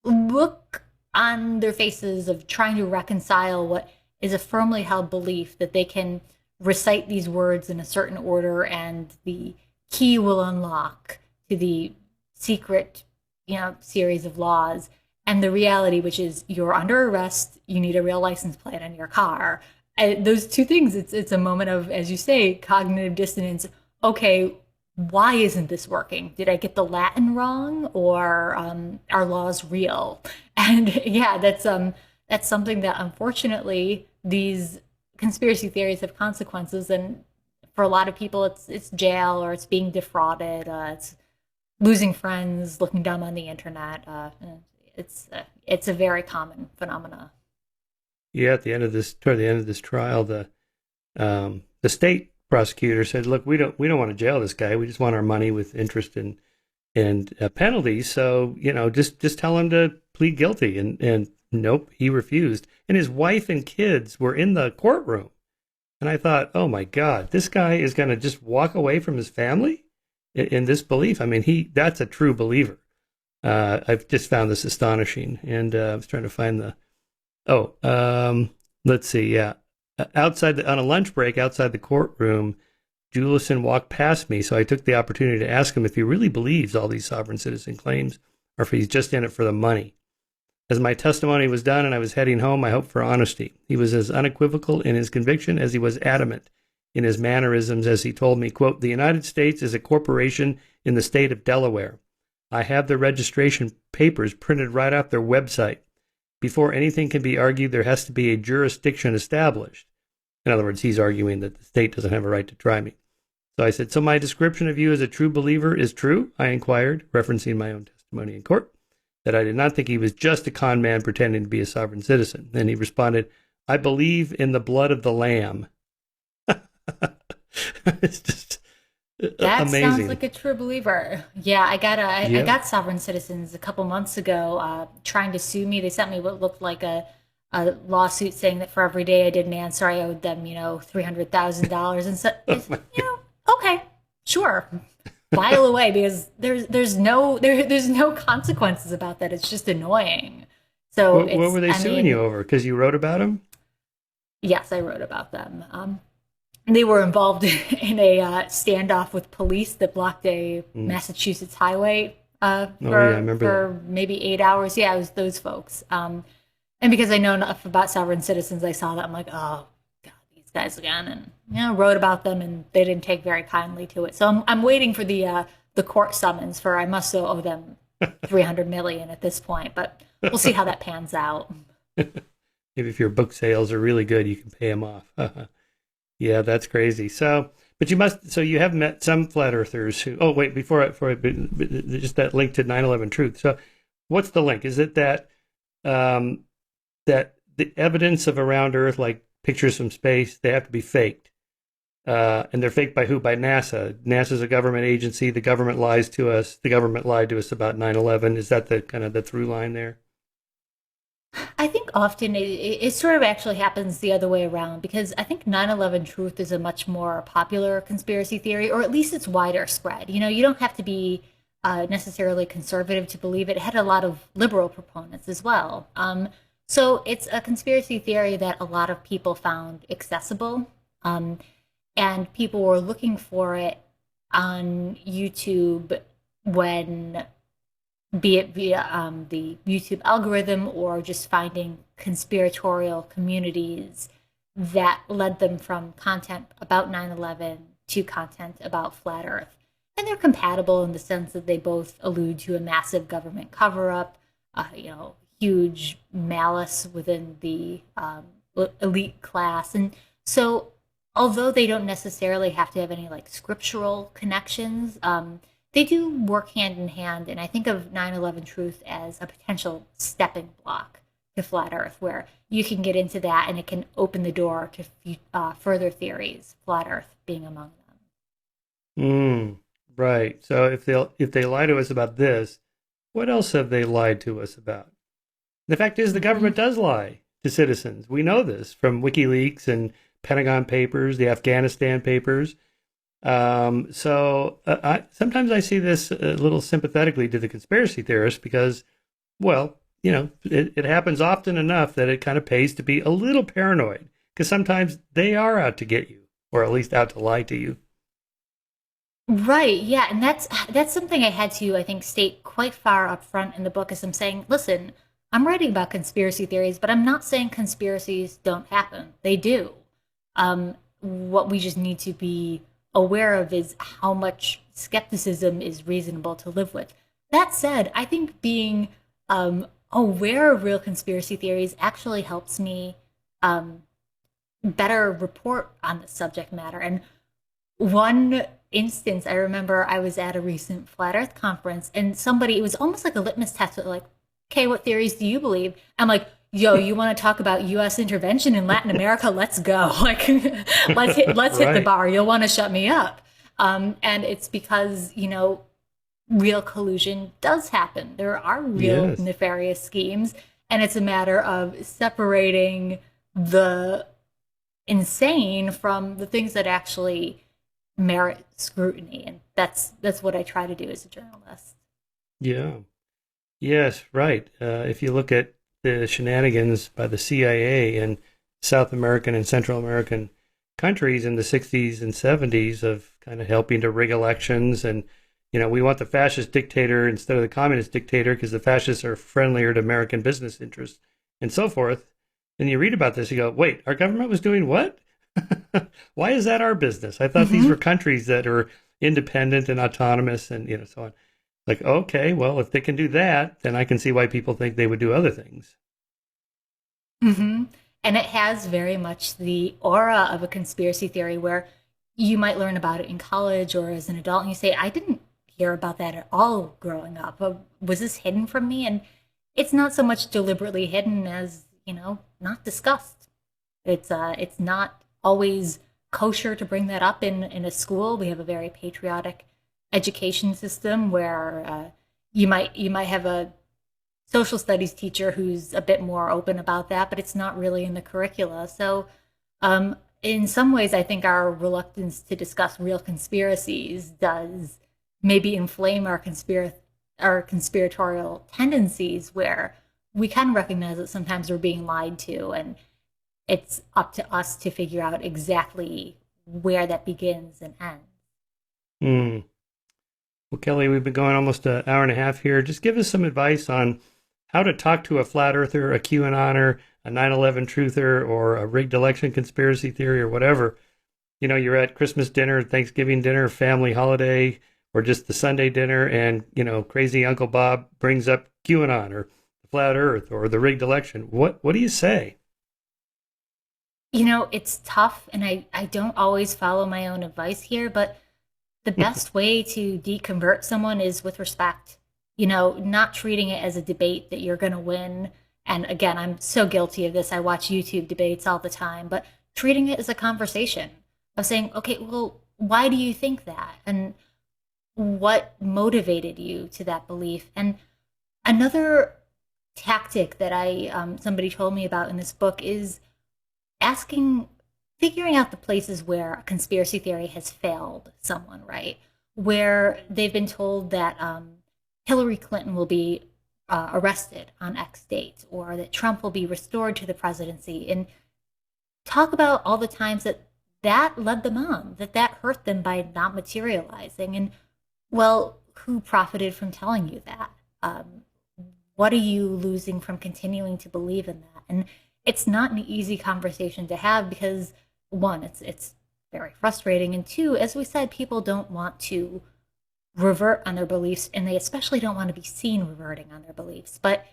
look on their faces of trying to reconcile what is a firmly held belief that they can recite these words in a certain order and the key will unlock to the secret, series of laws, and the reality, which is you're under arrest, you need a real license plate on your car. Those two things, it's a moment of, as you say, cognitive dissonance. Okay, why isn't this working? Did I get the Latin wrong, or are laws real? And yeah, that's something that unfortunately these conspiracy theories have consequences, and for a lot of people, it's jail, or it's being defrauded, it's losing friends, looking dumb on the internet. It's a very common phenomena. Yeah, toward the end of this trial, the state prosecutor said, "Look, we don't want to jail this guy. We just want our money with interest and penalties. So just tell him to plead guilty." And nope, he refused. And his wife and kids were in the courtroom. And I thought, oh my God, this guy is going to just walk away from his family in this belief. I mean, that's a true believer. I've just found this astonishing. And I was trying to find let's see. Yeah. On a lunch break outside the courtroom, Jewelson walked past me. So I took the opportunity to ask him if he really believes all these sovereign citizen claims or if he's just in it for the money. As my testimony was done and I was heading home, I hoped for honesty. He was as unequivocal in his conviction as he was adamant in his mannerisms as he told me, quote, "The United States is a corporation in the state of Delaware. I have the registration papers printed right off their website. Before anything can be argued, there has to be a jurisdiction established." In other words, he's arguing that the state doesn't have a right to try me. So I said, "So my description of you as a true believer is true?" I inquired, referencing my own testimony in court, that I did not think he was just a con man pretending to be a sovereign citizen. Then he responded, "I believe in the blood of the Lamb." It's just That amazing. sounds like a true believer. Yeah, I got sovereign citizens a couple months ago trying to sue me. They sent me what looked like a lawsuit saying that for every day I didn't answer, I owed them, $300,000. And so, okay, sure, file away, because there's no consequences about that. It's just annoying. So what were they suing you over? Because you wrote about them? Yes, I wrote about them. They were involved in a standoff with police that blocked a Massachusetts highway for maybe 8 hours. Yeah, it was those folks. And because I know enough about sovereign citizens, I saw that. I'm like, oh, God, these guys again. And, wrote about them, and they didn't take very kindly to it. So I'm waiting for the court summons I must owe them $300 million at this point. But we'll see how that pans out. Maybe if your book sales are really good, you can pay them off. Yeah, that's crazy. So you have met some flat earthers who, oh, wait, before just that link to 9/11 Truth. So what's the link? Is it that the evidence of around Earth, like pictures from space, they have to be faked? And they're faked by who? By NASA. NASA's a government agency. The government lies to us. The government lied to us about 9/11. Is that the kind of the through line there? I think often it sort of actually happens the other way around, because I think 9/11 Truth is a much more popular conspiracy theory, or at least it's wider spread. You don't have to be necessarily conservative to believe it. It had a lot of liberal proponents as well. So it's a conspiracy theory that a lot of people found accessible, um, and people were looking for it on YouTube when, be it via the YouTube algorithm or just finding conspiratorial communities that led them from content about 9/11 to content about flat Earth. And they're compatible in the sense that they both allude to a massive government cover up, huge malice within the elite class. And so, although they don't necessarily have to have any like scriptural connections, they do work hand in hand. And I think of 9/11 Truth as a potential stepping block to flat Earth, where you can get into that and it can open the door to further theories, flat Earth being among them. Right. So if they lie to us about this, what else have they lied to us about? The fact is, the Mm-hmm. government does lie to citizens. We know this from WikiLeaks and Pentagon Papers, the Afghanistan papers. Sometimes I see this a little sympathetically to the conspiracy theorists because, well, it happens often enough that it kind of pays to be a little paranoid because sometimes they are out to get you, or at least out to lie to you. Right, yeah, and that's something I had to, I think, state quite far up front in the book as I'm saying, listen, I'm writing about conspiracy theories, but I'm not saying conspiracies don't happen. They do. What we just need to be aware of is how much skepticism is reasonable to live with. That said, I think being aware of real conspiracy theories actually helps me um, better report on the subject matter. And one instance, I remember I was at a recent Flat Earth conference and somebody, it was almost like a litmus test, like, okay, what theories do you believe? I'm like, yo, you want to talk about US intervention in Latin America? Let's go. Like, let's hit the Right. bar. You'll want to shut me up. And it's because, real collusion does happen. There are real Yes. nefarious schemes, and it's a matter of separating the insane from the things that actually merit scrutiny. And that's what I try to do as a journalist. Yeah. Yes. Right. If you look at the shenanigans by the CIA in South American and Central American countries in the 60s and 70s of kind of helping to rig elections and we want the fascist dictator instead of the communist dictator because the fascists are friendlier to American business interests and so forth. And you read about this, you go, wait, our government was doing what? Why is that our business? I thought these Mm-hmm. were countries that are independent and autonomous and so on. Like, okay, well, if they can do that, then I can see why people think they would do other things. Mm-hmm. And it has very much the aura of a conspiracy theory where you might learn about it in college or as an adult and you say, I didn't hear about that at all growing up. Was this hidden from me? And it's not so much deliberately hidden as, not discussed. It's not always kosher to bring that up in a school. We have a very patriotic education system where you might have a social studies teacher who's a bit more open about that, but it's not really in the curricula. So, in some ways, I think our reluctance to discuss real conspiracies does maybe inflame our conspiratorial tendencies, where we can recognize that sometimes we're being lied to, and it's up to us to figure out exactly where that begins and ends. Hmm. Well, Kelly, we've been going almost an hour and a half here. Just give us some advice on how to talk to a flat earther, a QAnoner, a 9/11 truther, or a rigged election conspiracy theory or whatever. You're at Christmas dinner, Thanksgiving dinner, family holiday, or just the Sunday dinner, and, crazy Uncle Bob brings up QAnon or the flat earth or the rigged election. What do you say? It's tough, and I don't always follow my own advice here, but the best way to deconvert someone is with respect. Not treating it as a debate that you're going to win. And again, I'm so guilty of this. I watch YouTube debates all the time, but treating it as a conversation of saying, okay, well, why do you think that? And what motivated you to that belief? And another tactic that somebody told me about in this book is asking, figuring out the places where a conspiracy theory has failed someone, right? Where they've been told that Hillary Clinton will be arrested on X date, or that Trump will be restored to the presidency, and talk about all the times that that led them on, that that hurt them by not materializing. And well, who profited from telling you that? What are you losing from continuing to believe in that? And it's not an easy conversation to have because one, it's very frustrating, and two, as we said, people don't want to revert on their beliefs, and they especially don't want to be seen reverting on their beliefs. But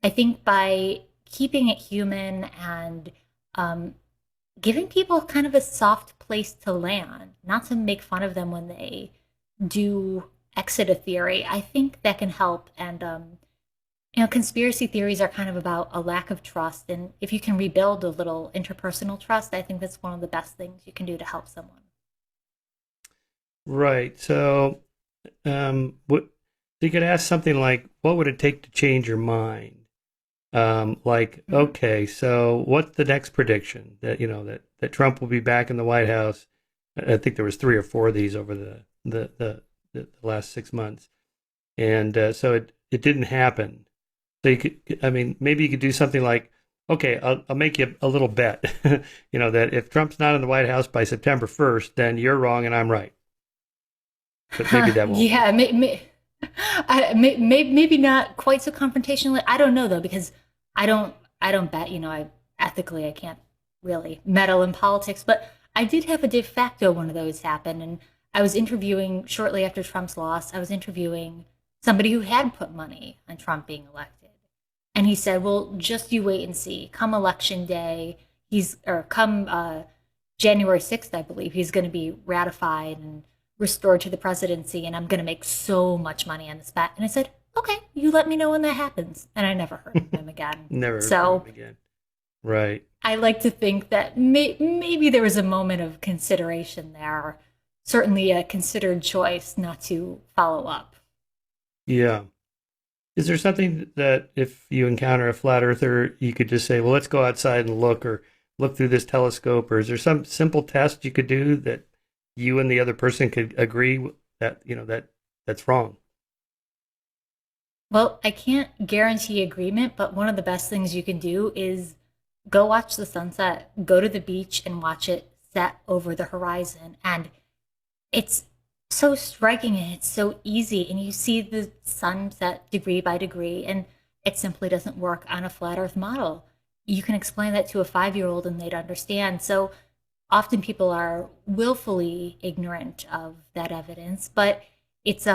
I think by keeping it human and um, giving people kind of a soft place to land, not to make fun of them when they do exit a theory, I think that can help. And conspiracy theories are kind of about a lack of trust, and if you can rebuild a little interpersonal trust, I think that's one of the best things you can do to help someone. Right. So, what you could ask something like, "What would it take to change your mind?" Like, Mhm. okay, so what's the next prediction that that Trump will be back in the White House? I think there was three or four of these over the last 6 months, and so it didn't happen. So you could, I mean, maybe you could do something like, okay, I'll make you a little bet, that if Trump's not in the White House by September 1st, then you're wrong and I'm right. But maybe that won't work. Yeah, maybe not quite so confrontational. I don't know though, because I don't bet. I ethically I can't really meddle in politics, but I did have a de facto one of those happen, and I was interviewing shortly after Trump's loss. I was interviewing somebody who had put money on Trump being elected, and he said, "Well, just you wait and see. Come election day, come January 6th, I believe, he's going to be ratified and restored to the presidency, and I'm going to make so much money on this bet." And I said, "Okay, you let me know when that happens." And I never heard from him again. Never heard from him So again. Right. I like to think that maybe there was a moment of consideration there, certainly a considered choice not to follow up. Yeah. Is there something that if you encounter a flat earther, you could just say, well, let's go outside and look, or look through this telescope? Or is there some simple test you could do that you and the other person could agree that, that's wrong? Well, I can't guarantee agreement, but one of the best things you can do is go watch the sunset, go to the beach and watch it set over the horizon. And it's so striking and it's so easy. And you see the sunset degree by degree, and it simply doesn't work on a flat earth model. You can explain that to a 5-year-old and they'd understand. So often people are willfully ignorant of that evidence, but it's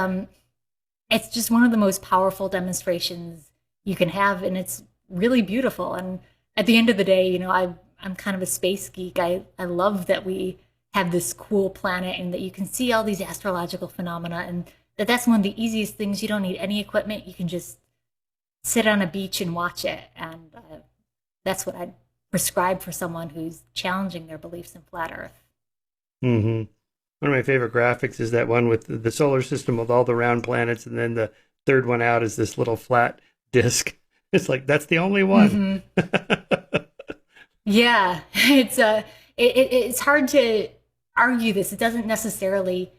it's just one of the most powerful demonstrations you can have, and it's really beautiful. And at the end of the day, I'm kind of a space geek. I love that we have this cool planet and that you can see all these astrological phenomena, and that's one of the easiest things. You don't need any equipment. You can just sit on a beach and watch it, and that's what I'd prescribe for someone who's challenging their beliefs in flat Earth. Hmm. One of my favorite graphics is that one with the solar system with all the round planets, and then the third one out is this little flat disk. It's like that's the only one. Mm-hmm. Yeah, it's hard to argue this. It doesn't necessarily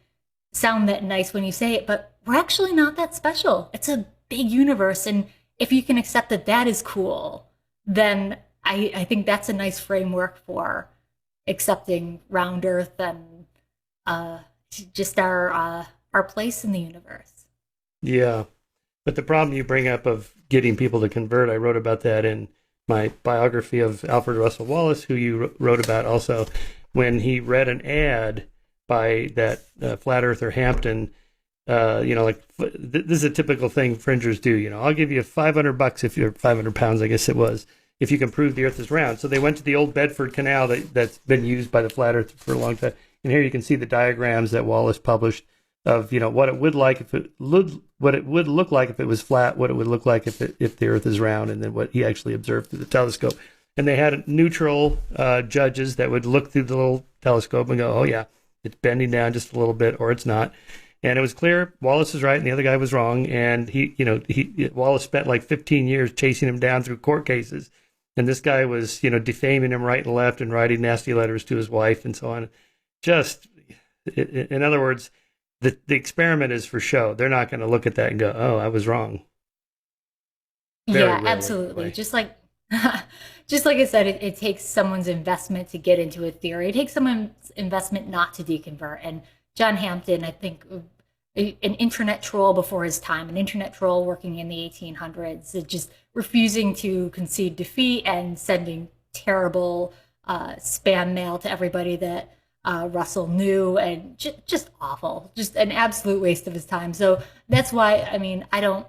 sound that nice when you say it, but we're actually not that special. It's a big universe, and if you can accept that that is cool, then I think that's a nice framework for accepting round Earth and uh, just our place in the universe. Yeah. But the problem you bring up of getting people to convert, I wrote about that in my biography of Alfred Russel Wallace, who you wrote about also, when he read an ad by that flat earther Hampton. Like this is a typical thing fringers do. I'll give you $500 if you're 500 pounds, I guess it was, if you can prove the Earth is round. So they went to the old Bedford Canal that's been used by the flat Earth for a long time, and here you can see the diagrams that Wallace published of what it would like if what it would look like if it was flat, what it would look like if the Earth is round, and then what he actually observed through the telescope. And they had neutral judges that would look through the little telescope and go, "Oh yeah, it's bending down just a little bit, or it's not." And it was clear Wallace was right and the other guy was wrong. And Wallace spent like 15 years chasing him down through court cases, and this guy was defaming him right and left and writing nasty letters to his wife and so on. Just in other words, the experiment is for show. They're not going to look at that and go, "Oh, I was wrong." Very Yeah, rarely absolutely. anyway. Just like just like I said, it takes someone's investment to get into a theory. It takes someone's investment not to deconvert. And John Hampton, I think, an internet troll before his time, an internet troll working in the 1800s, just refusing to concede defeat and sending terrible spam mail to everybody that Russell knew, and just awful, just an absolute waste of his time. So that's why, I mean, I don't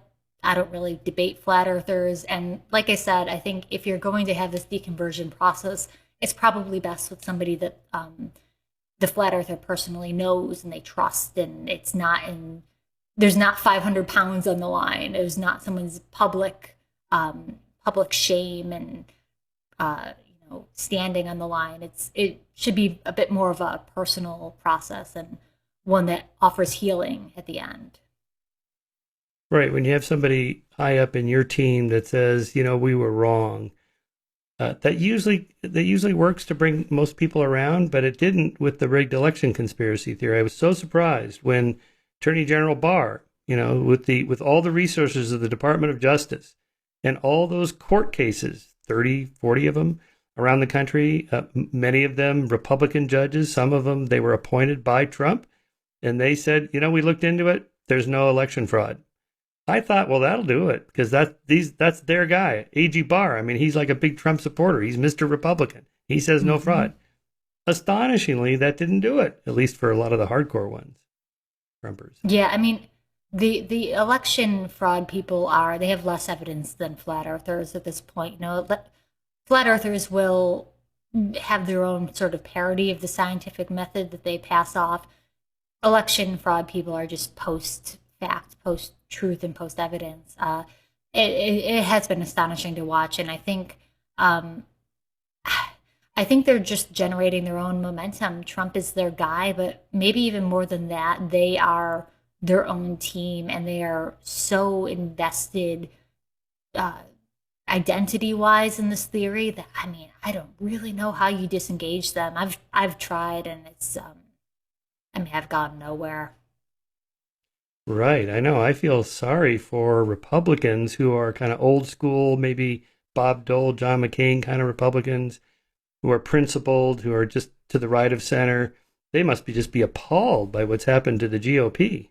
really debate flat earthers. And like I said, I think if you're going to have this deconversion process, it's probably best with somebody that the flat earther personally knows and they trust, and it's not in there's not 500 pounds on the line. There's not someone's public shame and standing on the line. It should be a bit more of a personal process and one that offers healing at the end. Right. When you have somebody high up in your team that says, we were wrong, that usually works to bring most people around, but it didn't with the rigged election conspiracy theory. I was so surprised when Attorney General Barr, with all the resources of the Department of Justice and all those court cases, 30, 40 of them around the country, many of them Republican judges, some of them they were appointed by Trump, and they said, we looked into it. There's no election fraud. I thought, well, that'll do it because that's their guy, AG Barr. I mean, he's like a big Trump supporter. He's Mr. Republican. He says no Mm-hmm. fraud. Astonishingly, that didn't do it, at least for a lot of the hardcore ones, Trumpers. Yeah, I mean, the election fraud people they have less evidence than flat earthers at this point. Flat earthers will have their own sort of parody of the scientific method that they pass off. Election fraud people are just post fact, post truth, and post evidence. It has been astonishing to watch, and um, I think they're just generating their own momentum. Trump is their guy, but maybe even more than that, they are their own team, and they are so invested uh, identity wise in this theory that I mean, I don't really know how you disengage them. I've tried, and I mean, I've gone nowhere. Right. I know. I feel sorry for Republicans who are kind of old school, maybe Bob Dole, John McCain kind of Republicans who are principled, who are just to the right of center. They must be appalled by what's happened to the GOP.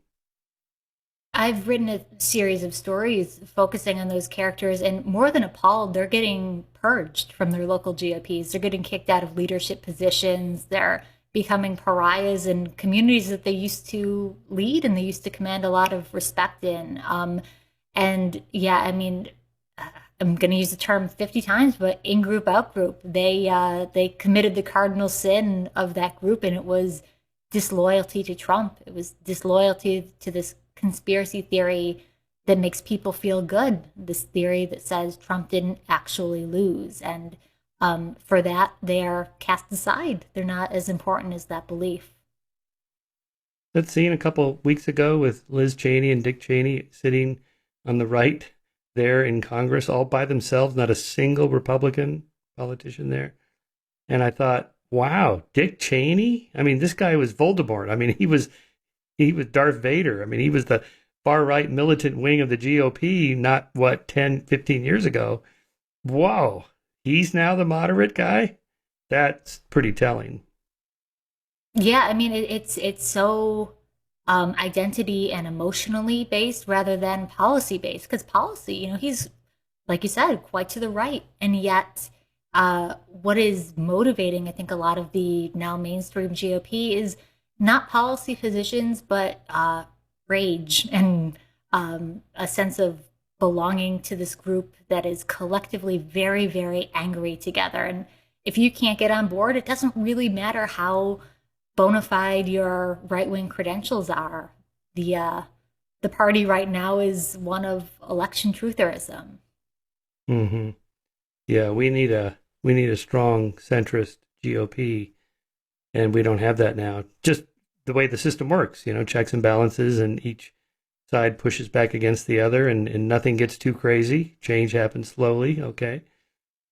I've written a series of stories focusing on those characters, and more than appalled, they're getting purged from their local GOPs. They're getting kicked out of leadership positions. They're becoming pariahs in communities that they used to lead and they used to command a lot of respect in. And yeah, I mean, I'm going to use the term 50 times, but in group, out group, they committed the cardinal sin of that group, and it was disloyalty to Trump. It was disloyalty to this conspiracy theory that makes people feel good. This theory that says Trump didn't actually lose, and for that, they are cast aside. They're not as important as that belief. That scene a couple weeks ago with Liz Cheney and Dick Cheney sitting on the right there in Congress all by themselves, not a single Republican politician there. And I thought, wow, Dick Cheney? I mean, this guy was Voldemort. I mean, he was Darth Vader. I mean, he was the far right militant wing of the GOP, not what, 10, 15 years ago. Whoa, he's now the moderate guy? That's pretty telling. Yeah, I mean, it's so identity and emotionally based rather than policy based. Because policy, he's like you said, quite to the right, and yet what is motivating, I think, a lot of the now mainstream GOP is not policy positions, but rage and a sense of belonging to this group that is collectively very, very angry together. And if you can't get on board, it doesn't really matter how bona fide your right wing credentials are. The party right now is one of election trutherism. Hmm. Yeah, we need a strong centrist GOP, and we don't have that now. Just the way the system works, checks and balances, and each side pushes back against the other, and nothing gets too crazy. Change happens slowly, okay?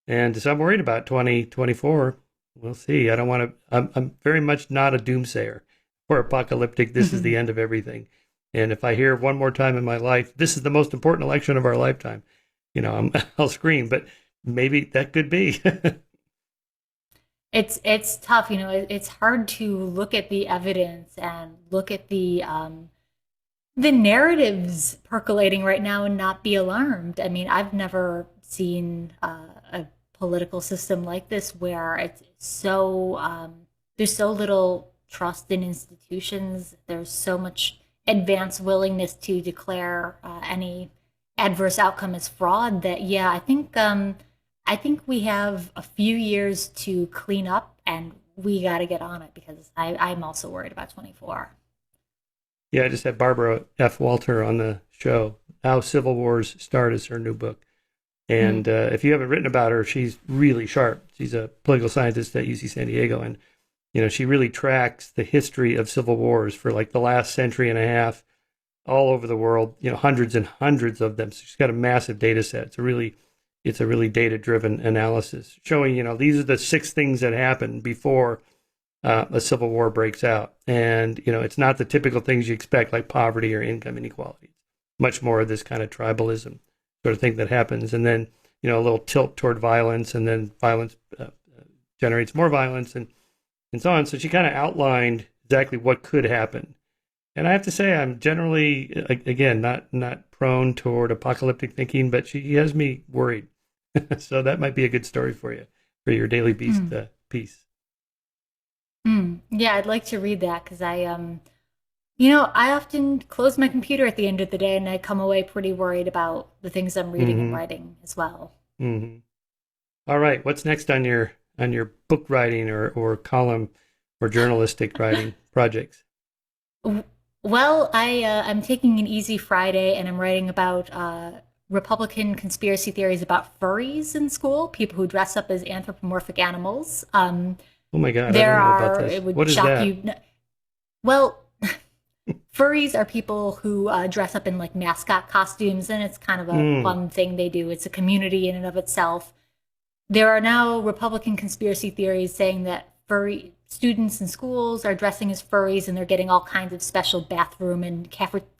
And so I'm worried about 2024. We'll see. I don't want to, I'm very much not a doomsayer or apocalyptic. This is the end of everything. And if I hear one more time in my life, this is the most important election of our lifetime, I'll scream, but maybe that could be. It's tough, it's hard to look at the evidence and look at the narratives percolating right now and not be alarmed. I mean, I've never seen a political system like this where it's so there's so little trust in institutions. There's so much advanced willingness to declare any adverse outcome as fraud that yeah, I think we have a few years to clean up, and we got to get on it because I'm also worried about 24. Yeah, I just had Barbara F. Walter on the show. How Civil Wars Start is her new book. And if you haven't written about her, she's really sharp. She's a political scientist at UC San Diego. And, she really tracks the history of civil wars for like the last century and a half all over the world, hundreds and hundreds of them. So she's got a massive data set. It's a really data-driven analysis showing, these are the 6 things that happen before a civil war breaks out. And, it's not the typical things you expect, like poverty or income inequality. Much more of this kind of tribalism sort of thing that happens. And then, a little tilt toward violence, and then violence generates more violence and so on. So she kind of outlined exactly what could happen. And I have to say, I'm generally, again, not prone toward apocalyptic thinking, but she has me worried. So that might be a good story for you, for your Daily Beast piece. Yeah, I'd like to read that because I often close my computer at the end of the day and I come away pretty worried about the things I'm reading and writing as well. Mm-hmm. All right, what's next on your book writing or column or journalistic writing projects? Well, I'm taking an easy Friday and I'm writing about Republican conspiracy theories about furries in school, people who dress up as anthropomorphic animals. Oh my God, I don't know about this. It would what is shock that? you. Well, furries are people who dress up in like mascot costumes, and it's kind of a fun thing they do. It's a community in and of itself. There are now Republican conspiracy theories saying that furry students in schools are dressing as furries and they're getting all kinds of special bathroom and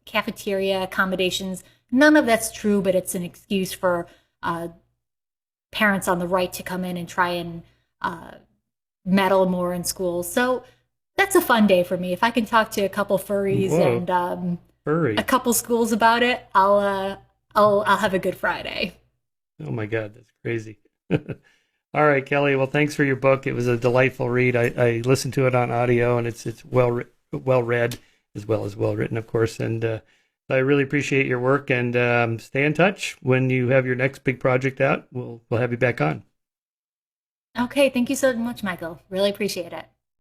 cafeteria accommodations. None of that's true, but it's an excuse for parents on the right to come in and try and meddle more in schools. So that's a fun day for me. If I can talk to a couple furries and a couple schools about it, I'll have a good Friday. Oh my God, that's crazy. All right, Kelly. Well, thanks for your book. It was a delightful read. I listened to it on audio, and it's well read as well as well written, of course. And I really appreciate your work. And stay in touch when you have your next big project out. We'll have you back on. Okay, thank you so much, Michael. Really appreciate it.